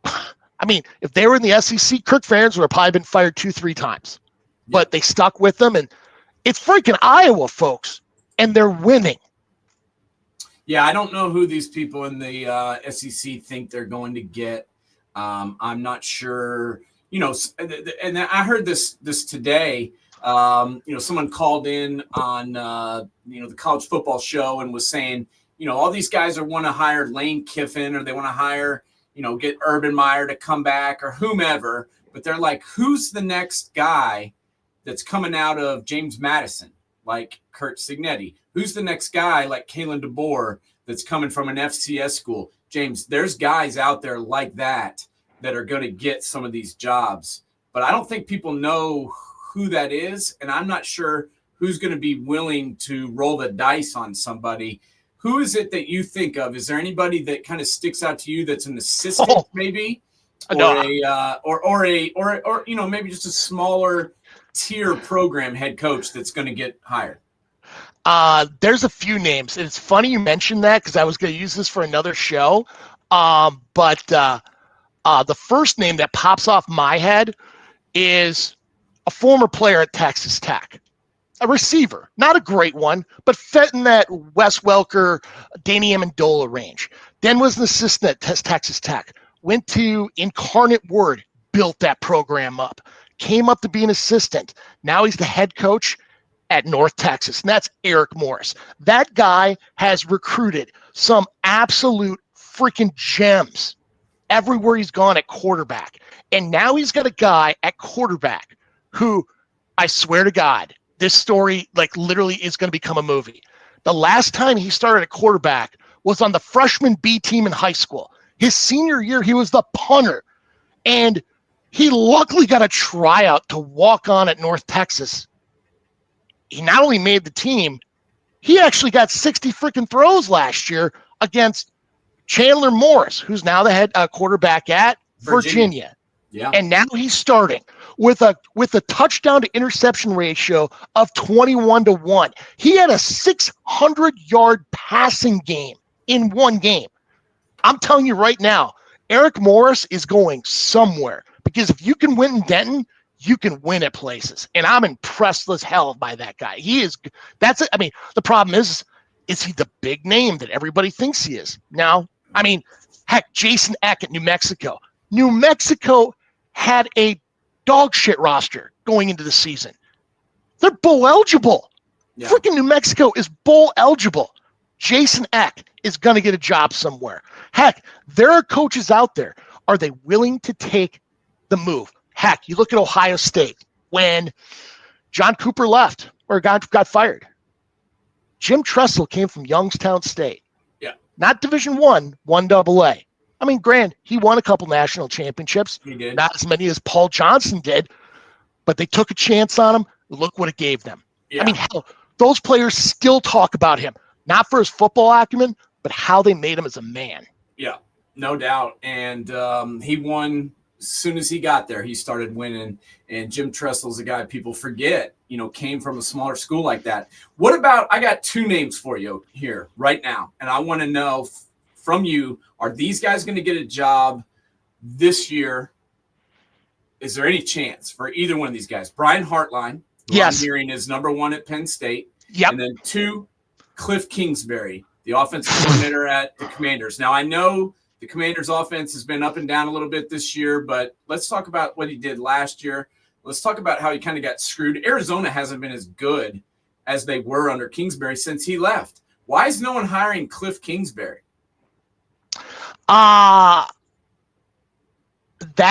Speaker 3: I mean, if they were in the SEC, Kirk Ferentz would have probably been fired 2-3 times. But they stuck with them, and it's freaking Iowa, folks, and they're winning.
Speaker 2: Yeah, I don't know who these people in the SEC think they're going to get. I'm not sure. And I heard this today. Someone called in on the college football show and was saying, all these guys want to hire Lane Kiffin, or they want to hire, get Urban Meyer to come back, or whomever. But they're like, who's the next guy that's coming out of James Madison, like Curt Cignetti? Who's the next guy like Kalen DeBoer that's coming from an FCS school? James, there's guys out there like that are going to get some of these jobs. But I don't think people know who that is, and I'm not sure who's going to be willing to roll the dice on somebody. Who is it that you think of? Is there anybody that kind of sticks out to you that's an assistant, maybe, or maybe just a smaller tier program head coach that's going to get hired?
Speaker 3: There's a few names, and it's funny you mentioned that, because I was going to use this for another show. But the first name that pops off my head is a former player at Texas Tech, a receiver, not a great one, but fit in that Wes Welker, Danny Amendola range. Then was an assistant at Texas Tech, went to Incarnate Word, built that program up, came up to be an assistant. Now he's the head coach at North Texas, and that's Eric Morris. That guy has recruited some absolute freaking gems everywhere he's gone at quarterback. And now he's got a guy at quarterback who, I swear to God, this story like literally is going to become a movie. The last time he started at quarterback was on the freshman B team in high school. His senior year, he was the punter. And he luckily got a tryout to walk on at North Texas. He not only made the team, He actually got 60 freaking throws last year against Chandler Morris, who's now the head quarterback at Virginia.
Speaker 2: Yeah.
Speaker 3: And now he's starting with a touchdown to interception ratio of 21-1. He had a 600-yard passing game in one game. I'm telling you right now, Eric Morris is going somewhere, because if you can win in Denton, you can win at places. And I'm impressed as hell by that guy. That's it. I mean, the problem is he the big name that everybody thinks he is? Now, I mean, heck, Jason Eck at New Mexico. New Mexico had a dog shit roster going into the season. They're bowl eligible.
Speaker 2: Yeah.
Speaker 3: Freaking New Mexico is bowl eligible. Jason Eck is going to get a job somewhere. Heck, there are coaches out there. Are they willing to take the move? Heck, you look at Ohio State when John Cooper left or got fired. Jim Tressel came from Youngstown State.
Speaker 2: Yeah.
Speaker 3: Not Division I, 1AA. I mean, Grant, he won a couple national championships.
Speaker 2: He did.
Speaker 3: Not as many as Paul Johnson did, but they took a chance on him. Look what it gave them.
Speaker 2: Yeah.
Speaker 3: I mean, hell, those players still talk about him, not for his football acumen, but how they made him as a man.
Speaker 2: Yeah, no doubt. And he won as soon as he got there. He started winning. And Jim Tressel's a guy people forget, came from a smaller school like that. What about, I got two names for you here right now. And I want to know from you, are these guys going to get a job this year? Is there any chance for either one of these guys? Brian Hartline, who
Speaker 3: Yes.
Speaker 2: I'm hearing is number one at Penn State.
Speaker 3: Yep.
Speaker 2: And then two, Cliff Kingsbury, the offensive coordinator at the Commanders. Now, I know the Commanders' offense has been up and down a little bit this year, but let's talk about what he did last year. Let's talk about how he kind of got screwed. Arizona hasn't been as good as they were under Kingsbury since he left. Why is no one hiring Cliff Kingsbury?
Speaker 3: That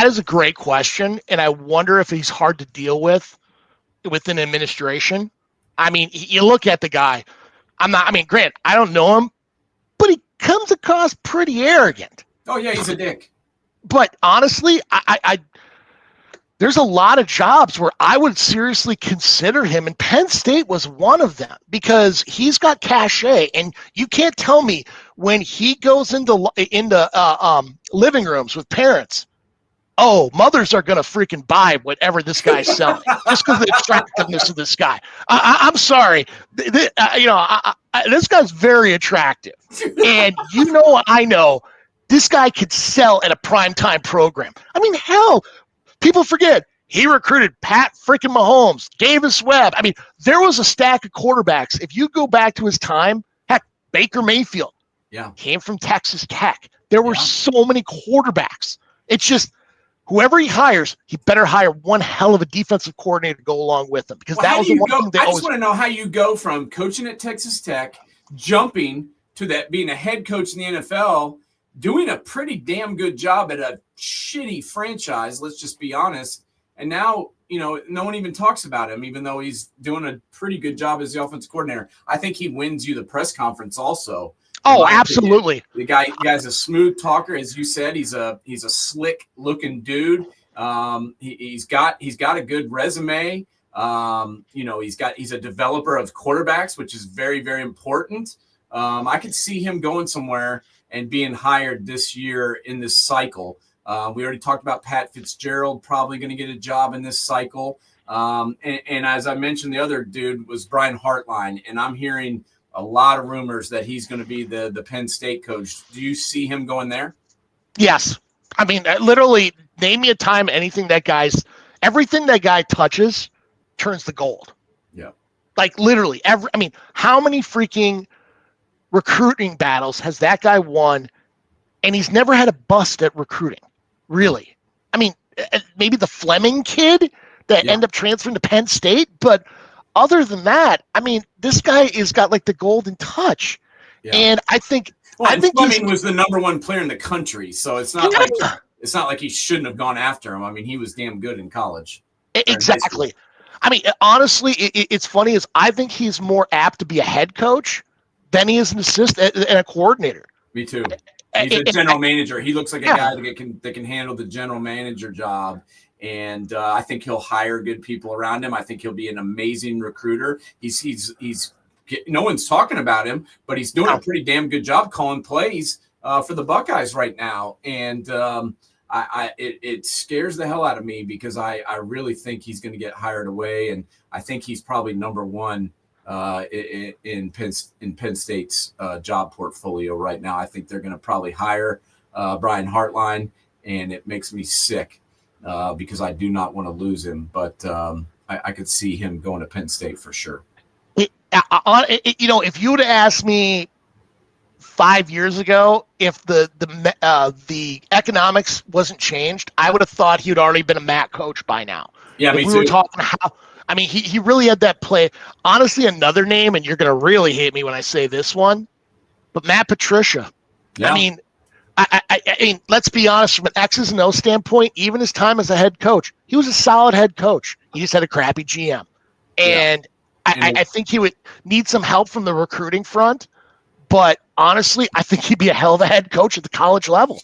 Speaker 3: is a great question, and I wonder if he's hard to deal with within administration. I mean, you look at the guy. Grant, I don't know him, but he comes across pretty arrogant.
Speaker 2: Oh, yeah, he's a dick.
Speaker 3: But honestly, I there's a lot of jobs where I would seriously consider him, and Penn State was one of them because he's got cachet, and you can't tell me when he goes into living rooms with parents, oh, mothers are going to freaking buy whatever this guy's selling just because of the attractiveness of this guy. I'm sorry. This guy's very attractive. And I know this guy could sell at a primetime program. I mean, hell, people forget he recruited Pat freaking Mahomes, Davis Webb. I mean, there was a stack of quarterbacks. If you go back to his time, heck, Baker Mayfield came from Texas Tech. There were so many quarterbacks. It's just, whoever he hires, he better hire one hell of a defensive coordinator to go along with him, because that was the one thing they
Speaker 2: I
Speaker 3: always.
Speaker 2: just want to know how you go from coaching at Texas Tech, jumping to that being a head coach in the NFL, doing a pretty damn good job at a shitty franchise. Let's just be honest. And now, no one even talks about him, even though he's doing a pretty good job as the offensive coordinator. I think he wins you the press conference also.
Speaker 3: Oh, absolutely.
Speaker 2: The guy's a smooth talker, as you said. He's a slick looking dude. He's got a good resume. He's a developer of quarterbacks, which is very, very important. I could see him going somewhere and being hired this year in this cycle. We already talked about Pat Fitzgerald probably going to get a job in this cycle. And as I mentioned, the other dude was Brian Hartline, and I'm hearing a lot of rumors that he's going to be the Penn State coach. Do you see him going there?
Speaker 3: Yes. I mean, literally, name me a time everything that guy touches turns to gold.
Speaker 2: Yeah.
Speaker 3: Like literally how many freaking recruiting battles has that guy won? And he's never had a bust at recruiting, really. I mean, maybe the Fleming kid that ended up transferring to Penn State, but other than that, I mean, this guy has got like the golden touch. Yeah. And I think
Speaker 2: Fleming was the number one player in the country, so it's not like he shouldn't have gone after him. I mean, he was damn good in college.
Speaker 3: Exactly. I mean, honestly, it's funny is I think he's more apt to be a head coach than he is an assistant and a coordinator.
Speaker 2: Me too. He's a general manager. He looks like a guy that can handle the general manager job. And I think he'll hire good people around him. I think he'll be an amazing recruiter. He's no one's talking about him, but he's doing a pretty damn good job calling plays for the Buckeyes right now. And it scares the hell out of me because I really think he's going to get hired away. And I think he's probably number one in Penn State's job portfolio right now. I think they're going to probably hire Brian Hartline, and it makes me sick because I do not want to lose him. But I could see him going to Penn State for sure.
Speaker 3: If you would have asked me 5 years ago, if the economics wasn't changed, I would have thought he would already been a MAC coach by now.
Speaker 2: Yeah, me
Speaker 3: we
Speaker 2: too.
Speaker 3: Were talking how. I mean, he really had that play. Honestly, another name, and you're going to really hate me when I say this one, but Matt Patricia. Yeah. I mean, I mean, let's be honest, from an X's and O's standpoint, even his time as a head coach, he was a solid head coach. He just had a crappy GM. And I think he would need some help from the recruiting front. But honestly, I think he'd be a hell of a head coach at the college level.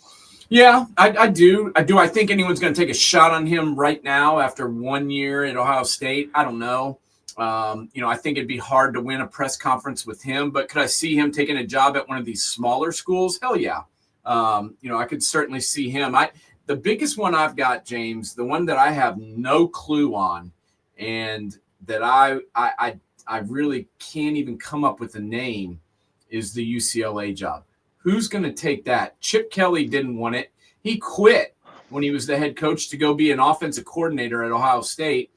Speaker 2: Yeah, I do. I think anyone's going to take a shot on him right now after 1 year at Ohio State. I don't know. I think it'd be hard to win a press conference with him, but could I see him taking a job at one of these smaller schools? Hell yeah. I could certainly see him. The biggest one I've got, James, the one that I have no clue on, and that I really can't even come up with a name, is the UCLA job. Who's going to take that? Chip Kelly didn't want it. He quit when he was the head coach to go be an offensive coordinator at Ohio State.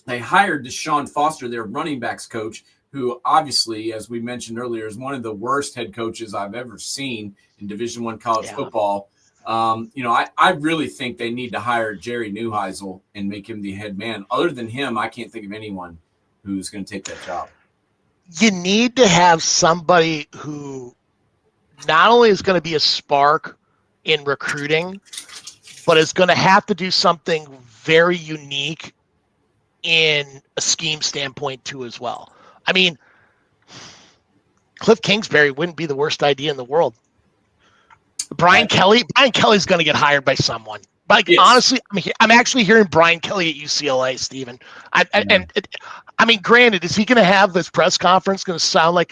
Speaker 2: They hired Deshaun Foster, their running backs coach, who obviously, as we mentioned earlier, is one of the worst head coaches I've ever seen in Division I college football. I really think they need to hire Jerry Neuheisel and make him the head man. Other than him, I can't think of anyone who's going to take that job.
Speaker 3: You need to have somebody who not only is going to be a spark in recruiting, but is going to have to do something very unique in a scheme standpoint too as well. I mean, Cliff Kingsbury wouldn't be the worst idea in the world. Brian Kelly's going to get hired by someone. Like, yes. Honestly, I'm actually hearing Brian Kelly at UCLA, Stephen. Granted, is he going to have this press conference going to sound like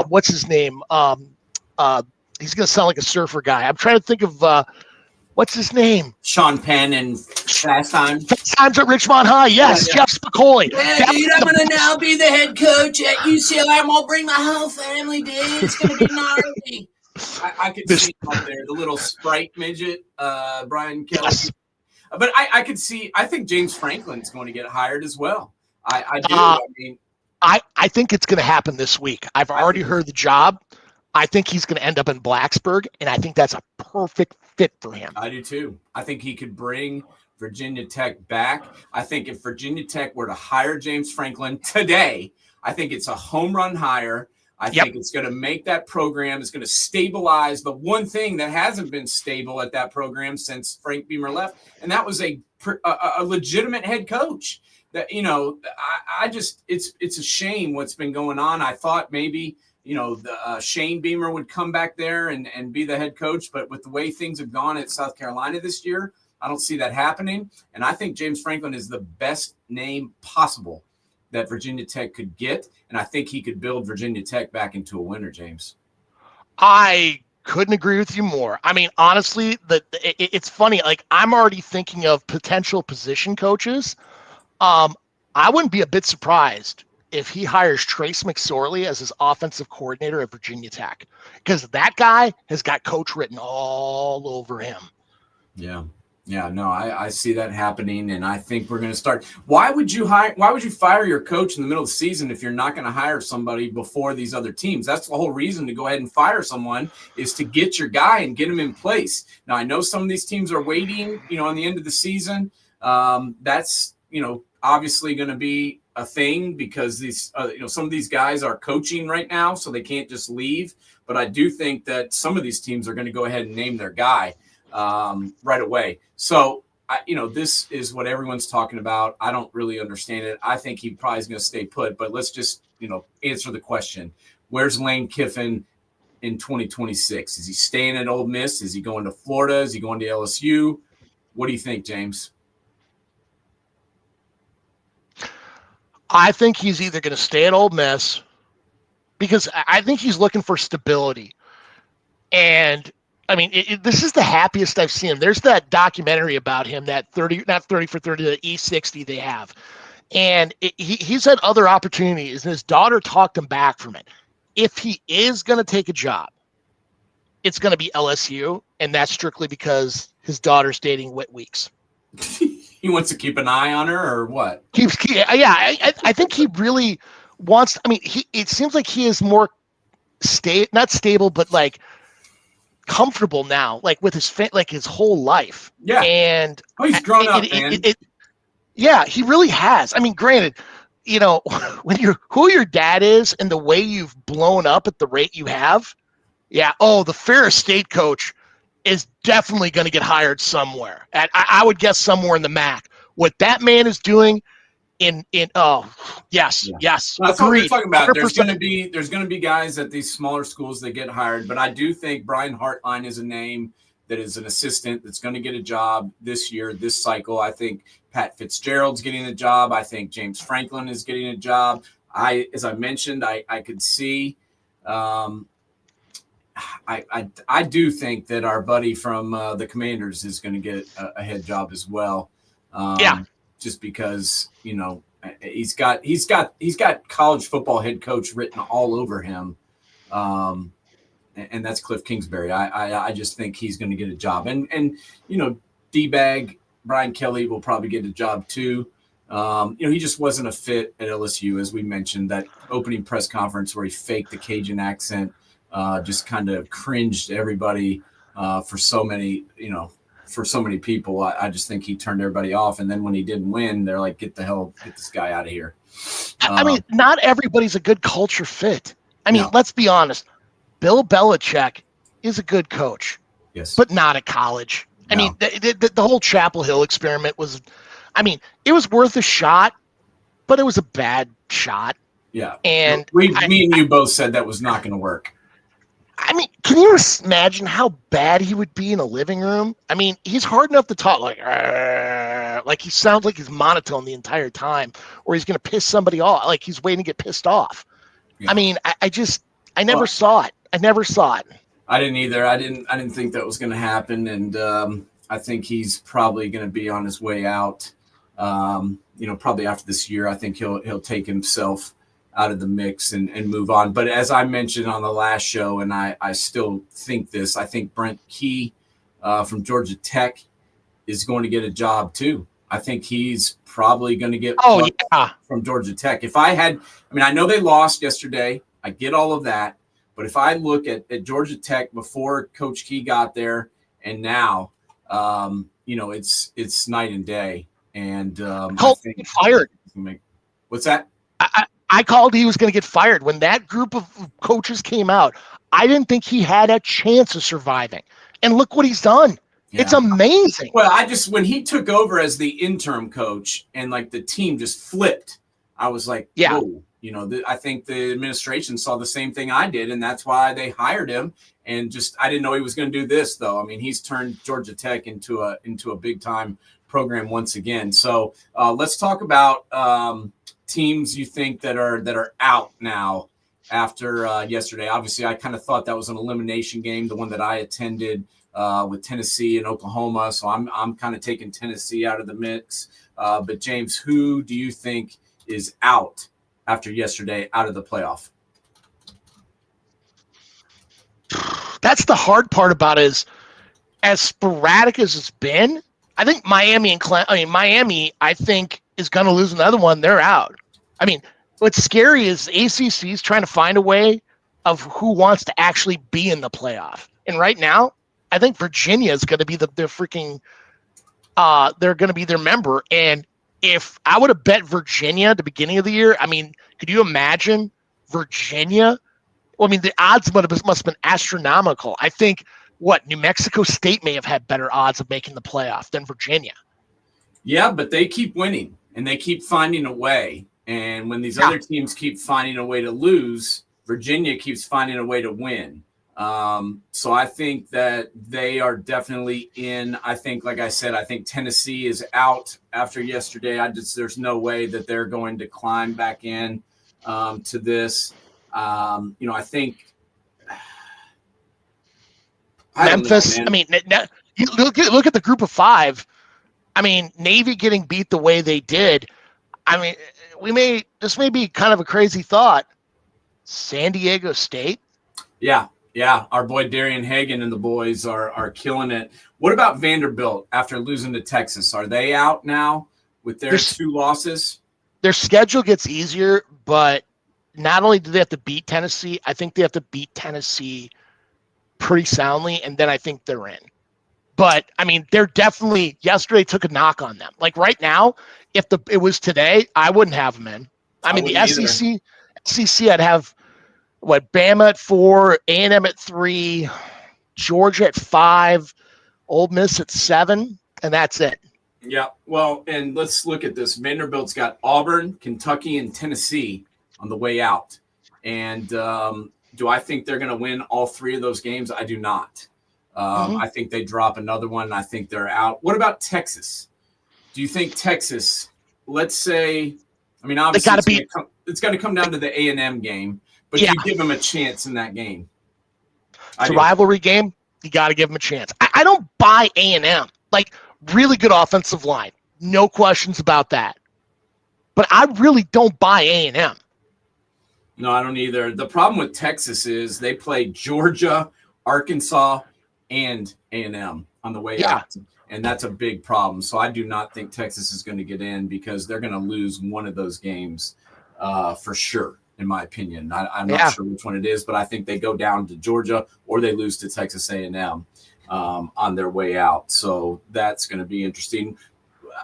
Speaker 3: what's his name? He's going to sound like a surfer guy. I'm trying to think of what's his name?
Speaker 2: Sean Penn and Fast Times.
Speaker 3: Fast Times at Richmond High. Yes, yeah. Jeff Spicoli.
Speaker 2: Yeah, dude, I'm going to now be the head coach at UCLA. I'm going to bring my whole family, dude. It's going to be gnarly. I could see him up there, the little Sprite midget, Brian Kelly. Yes. But I could see, I think James Franklin's going to get hired as well. I do.
Speaker 3: I think it's going to happen this week. I've already heard the job. I think he's going to end up in Blacksburg, and I think that's a perfect fit for him.
Speaker 2: I do too. I think he could bring Virginia Tech back. I think if Virginia Tech were to hire James Franklin today, I think it's a home run hire. I think it's going to make that program, it's going to stabilize the one thing that hasn't been stable at that program since Frank Beamer left, and that was a legitimate head coach. That, it's a shame what's been going on. I thought maybe, Shane Beamer would come back there and be the head coach, but with the way things have gone at South Carolina this year, I don't see that happening. And I think James Franklin is the best name possible that Virginia Tech could get, and I think he could build Virginia Tech back into a winner, James.
Speaker 3: I couldn't agree with you more. I mean, honestly, it's funny. Like, I'm already thinking of potential position coaches. I wouldn't be a bit surprised if he hires Trace McSorley as his offensive coordinator at Virginia Tech, because that guy has got coach written all over him.
Speaker 2: Yeah, no, I see that happening, and I think we're going to start. Why would you fire your coach in the middle of the season if you're not going to hire somebody before these other teams? That's the whole reason to go ahead and fire someone, is to get your guy and get him in place. Now, I know some of these teams are waiting, on the end of the season. That's, obviously going to be a thing because these, some of these guys are coaching right now, so they can't just leave. But I do think that some of these teams are going to go ahead and name their guy right away. So, this is what everyone's talking about. I don't really understand it. I think he probably is going to stay put, but let's just, answer the question. Where's Lane Kiffin in 2026? Is he staying at Ole Miss? Is he going to Florida? Is he going to LSU? What do you think, James?
Speaker 3: I think he's either going to stay at Ole Miss because I think he's looking for stability. And I mean, this is the happiest I've seen him. There's that documentary about him, that 30 for 30, the E60 they have. And he's had other opportunities, and his daughter talked him back from it. If he is going to take a job, it's going to be LSU, and that's strictly because his daughter's dating Whit Weeks.
Speaker 2: He wants to keep an eye on her, or what?
Speaker 3: I think he really wants. I mean, it seems like he is more not stable, but like comfortable now, like with his whole life.
Speaker 2: Yeah,
Speaker 3: and
Speaker 2: he's grown up, man.
Speaker 3: Yeah, he really has. I mean, granted, you know, when who your dad is and the way you've blown up at the rate you have, yeah. Oh, the Ferris State coach is definitely going to get hired somewhere. I would guess somewhere in the MAC. What that man is doing yes.
Speaker 2: That's what we're talking about. There's going to be guys at these smaller schools that get hired, but I do think Brian Hartline is a name that is an assistant that's going to get a job this year, this cycle. I think Pat Fitzgerald's getting a job. I think James Franklin is getting a job. As I mentioned, I could see. I do think that our buddy from the Commanders is going to get a head job as well. Just because, you know, he's got college football head coach written all over him. And that's Cliff Kingsbury. I just think he's going to get a job. And you know, D-Bag, Brian Kelly will probably get a job too. You know, he just wasn't a fit at LSU, as we mentioned. That opening press conference where he faked the Cajun accent, just kind of cringed everybody for so many people. I just think he turned everybody off. And then when he didn't win, they're like, get this guy out of here.
Speaker 3: I mean, not everybody's a good culture fit. I mean, Let's be honest. Bill Belichick is a good coach,
Speaker 2: yes,
Speaker 3: but not at college.
Speaker 2: No.
Speaker 3: I mean, the whole Chapel Hill experiment was, I mean, it was worth a shot, but it was a bad shot.
Speaker 2: Yeah.
Speaker 3: And
Speaker 2: me and you both said that was not going to work.
Speaker 3: I mean, can you imagine how bad he would be in a living room? I mean, he's hard enough to talk like he sounds like he's monotone the entire time, or he's going to piss somebody off. Like he's waiting to get pissed off. Yeah. I mean, I never saw it. I never saw it.
Speaker 2: I didn't either. I didn't think that was going to happen. And I think he's probably going to be on his way out. You know, probably after this year, I think he'll take himself out of the mix and move on. But as I mentioned on the last show, and I still think this, I think Brent Key from Georgia Tech is going to get a job too. I think he's probably going to get from Georgia Tech. I know they lost yesterday. I get all of that. But if I look at Georgia Tech before Coach Key got there and now, you know, it's night and day. And I think
Speaker 3: fired.
Speaker 2: What's that?
Speaker 3: I called he was going to get fired. When that group of coaches came out, I didn't think he had a chance of surviving. And look what he's done. Yeah. It's amazing.
Speaker 2: Well, when he took over as the interim coach and like the team just flipped, I was like, whoa. You know, I think the administration saw the same thing I did, and that's why they hired him. And I didn't know he was going to do this, though. I mean, he's turned Georgia Tech into a big time program once again. So let's talk about teams you think that are out now after yesterday. Obviously, I kind of thought that was an elimination game, the one that I attended with Tennessee and Oklahoma. So I'm kind of taking Tennessee out of the mix. But James, who do you think is out after yesterday, out of the playoff?
Speaker 3: That's the hard part about it, is as sporadic as it's been. I think Miami, I think, is going to lose another one. They're out. I mean, what's scary is ACC is trying to find a way of who wants to actually be in the playoff. And right now, I think Virginia is going to be the freaking they're going to be their member. And if I would have bet Virginia at the beginning of the year, I mean, could you imagine Virginia? Well, I mean, the odds must have been astronomical. I think New Mexico State may have had better odds of making the playoff than Virginia.
Speaker 2: Yeah, but they keep winning and they keep finding a way. And when these other teams keep finding a way to lose, Virginia keeps finding a way to win. So I think that they are definitely in. I think, like I said, I think Tennessee is out after yesterday. There's no way that they're going to climb back in to this. I think
Speaker 3: Memphis. I mean, you look at the group of 5. I mean, Navy getting beat the way they did. I mean, this may be kind of a crazy thought. San Diego State.
Speaker 2: Yeah. Our boy Darian Hagan and the boys are killing it. What about Vanderbilt after losing to Texas? Are they out now with their 2 losses?
Speaker 3: Their schedule gets easier, but not only do they have to beat Tennessee, I think they have to beat Tennessee pretty soundly, and then I think they're in. But I mean, they're definitely, yesterday took a knock on them. Like right now, if it was today, I wouldn't have them in. I mean, the SEC, I'd have Bama at 4, A&M at 3, Georgia at 5, Ole Miss at 7, and that's it.
Speaker 2: Yeah. Well, and let's look at this. Vanderbilt's got Auburn, Kentucky, and Tennessee on the way out. And do I think they're going to win all 3 of those games? I do not. I think they drop another one. I think they're out. What about Texas? Do you think Texas, let's say, I mean, obviously it's got to come down to the A&M game, but you give them a chance in that game.
Speaker 3: It's a rivalry game. You got to give them a chance. I don't buy A&M. Like, really good offensive line. No questions about that. But I really don't buy A&M.
Speaker 2: No, I don't either. The problem with Texas is they play Georgia, Arkansas, and A&M on the way out. And that's a big problem. So I do not think Texas is going to get in because they're going to lose one of those games for sure, in my opinion. I'm not sure which one it is, but I think they go down to Georgia or they lose to Texas A&M on their way out. So that's going to be interesting.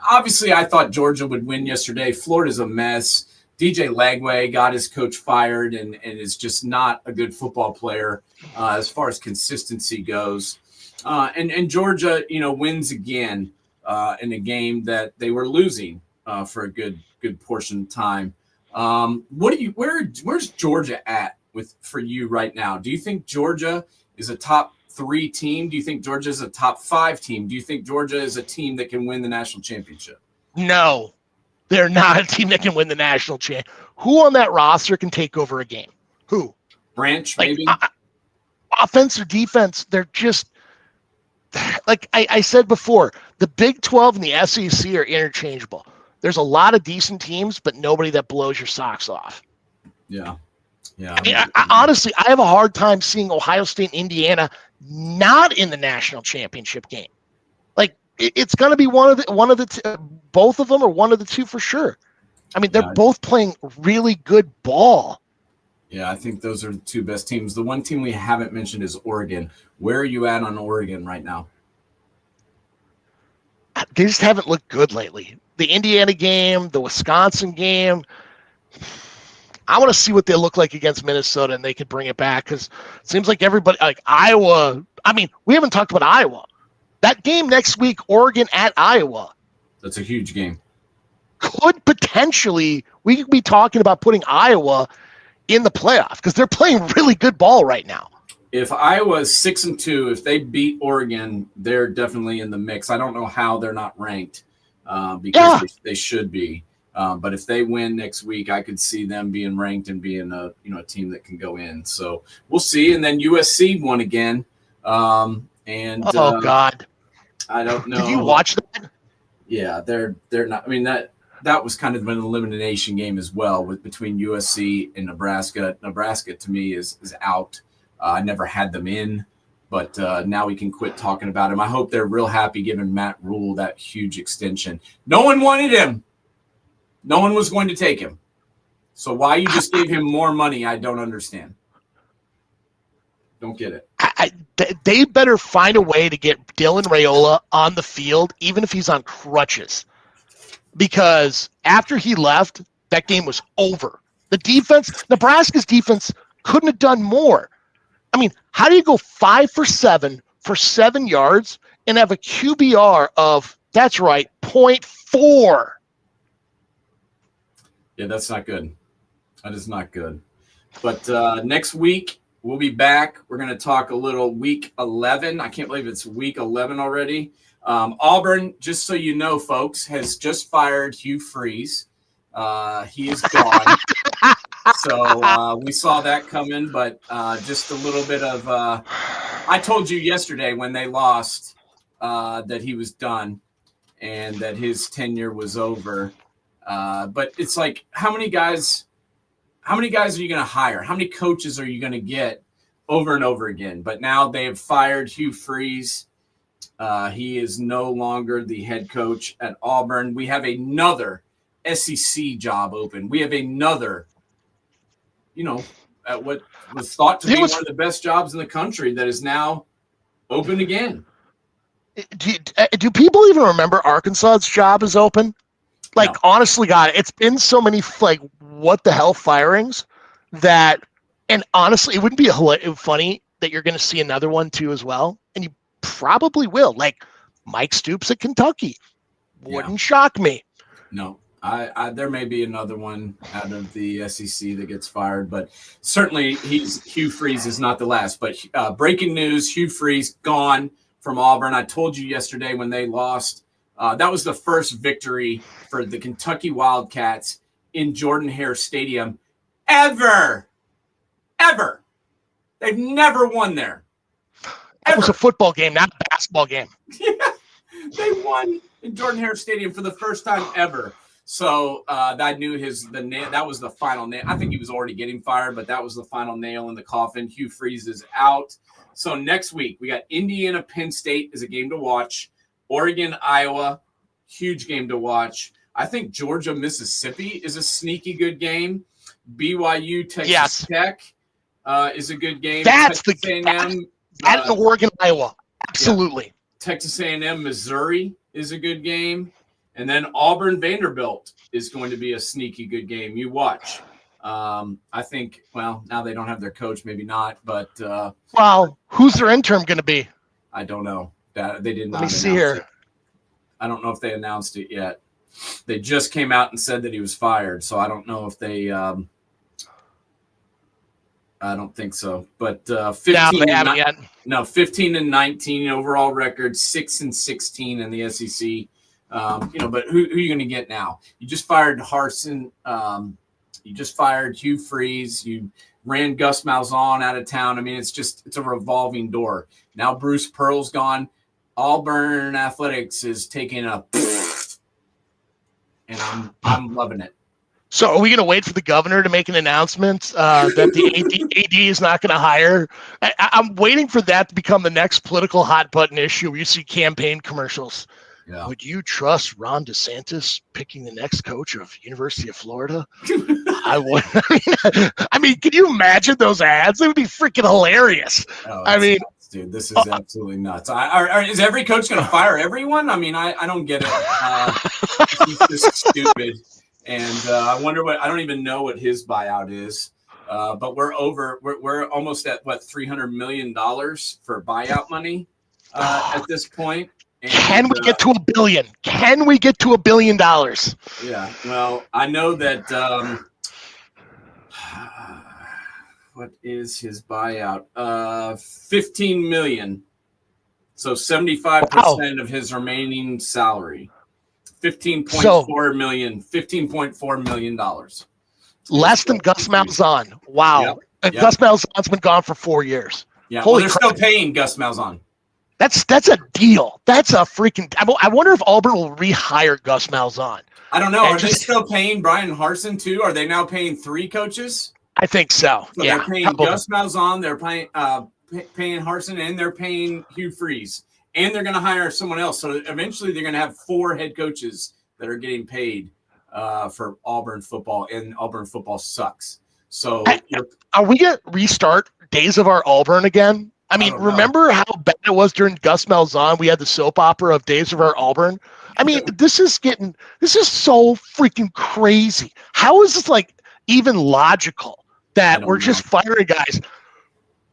Speaker 2: Obviously, I thought Georgia would win yesterday. Florida's a mess. DJ Lagway got his coach fired and is just not a good football player as far as consistency goes. And Georgia, wins again in a game that they were losing for a good portion of time. Where's Georgia at for you right now? Do you think Georgia is a top 3 team? Do you think Georgia is a top 5 team? Do you think Georgia is a team that can win the national championship?
Speaker 3: No. They're not a team that can win the national champ. Who on that roster can take over a game? Who?
Speaker 2: Branch, maybe?
Speaker 3: Offense or defense, they're just like I said before, the Big 12 and the SEC are interchangeable. There's a lot of decent teams, but nobody that blows your socks off.
Speaker 2: Yeah.
Speaker 3: I mean, honestly, I have a hard time seeing Ohio State and Indiana not in the national championship game. Like, it's going to be both of them or one of the 2 for sure. I mean, they're both playing really good ball.
Speaker 2: Yeah, I think those are the 2 best teams. The one team we haven't mentioned is Oregon. Where are you at on Oregon right now?
Speaker 3: They just haven't looked good lately. The Indiana game, the Wisconsin game, I want to see what they look like against Minnesota and they could bring it back because it seems like everybody, like Iowa. I mean, we haven't talked about Iowa. That game next week, Oregon at Iowa.
Speaker 2: That's a huge game.
Speaker 3: Could potentially, we could be talking about putting Iowa in the playoff because they're playing really good ball right now.
Speaker 2: If Iowa is 6-2, if they beat Oregon, they're definitely in the mix. I don't know how they're not ranked because they should be. But if they win next week, I could see them being ranked and being a team that can go in. So we'll see. And then USC won again. God, I don't know.
Speaker 3: Did you watch that?
Speaker 2: Yeah, they're not. I mean that was kind of an elimination game as well between USC and Nebraska. Nebraska to me is out. I never had them in, but now we can quit talking about them. I hope they're real happy giving Matt Rule that huge extension. No one wanted him. No one was going to take him. So why you just gave him more money, I don't understand. Don't get it.
Speaker 3: They better find a way to get Dylan Raiola on the field, even if he's on crutches. Because after he left, that game was over. The defense, Nebraska's defense couldn't have done more. I mean, how do you go 5 for 7 for 7 yards and have a QBR of, that's right, 0.4?
Speaker 2: Yeah, that's not good. That is not good. But next week, We'll be back. We're going to talk a little week 11. I can't believe it's week 11 already. Auburn, just so you know, folks, has just fired Hugh Freeze. He is gone. So we saw that coming, but just a little bit of I told you yesterday when they lost that he was done and that his tenure was over. But it's like, how many guys are you going to hire? How many coaches are you going to get over and over again? But now they have fired Hugh Freeze. He is no longer the head coach at Auburn. We have another SEC job open. We have another, at what was thought to be one of the best jobs in the country that is now open again.
Speaker 3: Do people even remember Arkansas's job is open? Like,
Speaker 2: No.
Speaker 3: honestly, God, it's been so many what the hell firings that, and honestly, it wouldn't be funny that you're going to see another one too as well, and you probably will. Like Mike Stoops at Kentucky, wouldn't shock me.
Speaker 2: No, I there may be another one out of the SEC that gets fired, but certainly Hugh Freeze is not the last. But breaking news: Hugh Freeze gone from Auburn. I told you yesterday when they lost. That was the first victory for the Kentucky Wildcats in Jordan-Hare Stadium ever. They've never won there.
Speaker 3: It was a football game, not a basketball game.
Speaker 2: Yeah, they won in Jordan-Hare Stadium for the first time ever. So I knew that was the final nail. I think he was already getting fired, but that was the final nail in the coffin. Hugh Freeze is out. So next week we got Indiana, Penn State is a game to watch. Oregon, Iowa, huge game to watch. I think Georgia, Mississippi is a sneaky good game. BYU, Texas Tech is a good game.
Speaker 3: That's
Speaker 2: Texas
Speaker 3: the
Speaker 2: A&M,
Speaker 3: at Oregon, Iowa. Absolutely.
Speaker 2: Yeah. Texas A&M, Missouri is a good game. And then Auburn, Vanderbilt is going to be a sneaky good game. You watch. I think, well, now they don't have their coach, maybe not, but
Speaker 3: who's their interim going to be?
Speaker 2: I don't know. They did not.
Speaker 3: Let me see here.
Speaker 2: It. I don't know if they announced it yet. They just came out and said that he was fired, so I don't know if they. I don't think so. But 15 and 19 overall record, 6-16 in the SEC. But who are you going to get now? You just fired Harsin. You just fired Hugh Freeze. You ran Gus Malzahn out of town. I mean, it's a revolving door. Now Bruce Pearl's gone. Auburn athletics is taking a, and I'm loving it.
Speaker 3: So are we going to wait for the governor to make an announcement that the AD is not going to hire? I'm waiting for that to become the next political hot button issue where you see campaign commercials. Yeah. Would you trust Ron DeSantis picking the next coach of University of Florida? I would. I mean, can you imagine those ads? It would be freaking hilarious.
Speaker 2: Oh, nuts, dude, this is absolutely nuts. Is every coach going to fire everyone? I mean, I don't get it. He's just stupid. And I wonder I don't even know what his buyout is. But we're almost at $300 million for buyout money at this point. And,
Speaker 3: can we get to $1 billion? Can we get to $1 billion?
Speaker 2: Yeah. Well, I know that. What is his buyout? $15 million. So 75% of his remaining salary. $15.4 million. $15.4 million.
Speaker 3: Less than Gus Malzahn. Wow.
Speaker 2: Yep.
Speaker 3: Gus Malzahn's been gone for 4 years.
Speaker 2: Yeah. Well, they're still paying Gus Malzahn.
Speaker 3: That's a deal. That's a freaking. I wonder if Auburn will rehire Gus Malzahn.
Speaker 2: I don't know. Are they still paying Brian Harsin too? Are they now paying 3 coaches?
Speaker 3: I think so. Yeah.
Speaker 2: They're paying Gus Malzahn. They're paying Harsin, and they're paying Hugh Freeze, and they're going to hire someone else. So eventually, they're going to have 4 head coaches that are getting paid for Auburn football, and Auburn football sucks. So
Speaker 3: are we going to restart Days of Our Auburn again? I mean, remember how bad it was during Gus Malzahn? We had the soap opera of Days of Our Auburn. I mean, this is so freaking crazy. How is this even logical that we're just firing guys?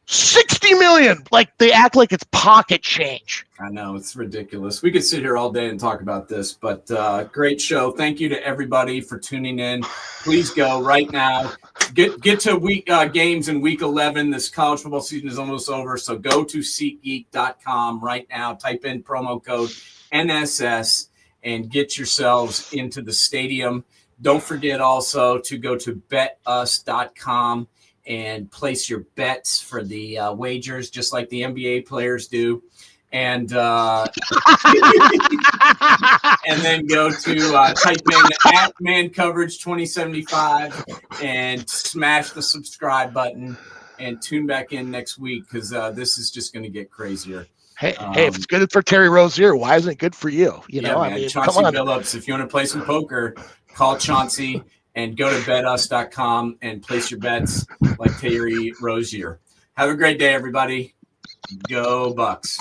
Speaker 3: 60 million. Like they act like it's pocket change.
Speaker 2: I know, it's ridiculous. We could sit here all day and talk about this, but great show. Thank you to everybody for tuning in. Please go right now. get to week games in week 11. This college football season is almost over. So go to SeatGeek.com right now. Type in promo code NSS and get yourselves into the stadium. Don't forget also to go to betus.com and place your bets for the wagers, just like the NBA players do. And and then go to type in @mancoverage2075 and smash the subscribe button and tune back in next week because this is just going to get crazier.
Speaker 3: Hey, if it's good for Terry Rozier, why isn't it good for you? You know,
Speaker 2: man.
Speaker 3: I mean,
Speaker 2: Chauncey
Speaker 3: come on.
Speaker 2: Billups, if you want to play some poker, call Chauncey and go to betus.com and place your bets like Terry Rozier. Have a great day, everybody. Go Bucks.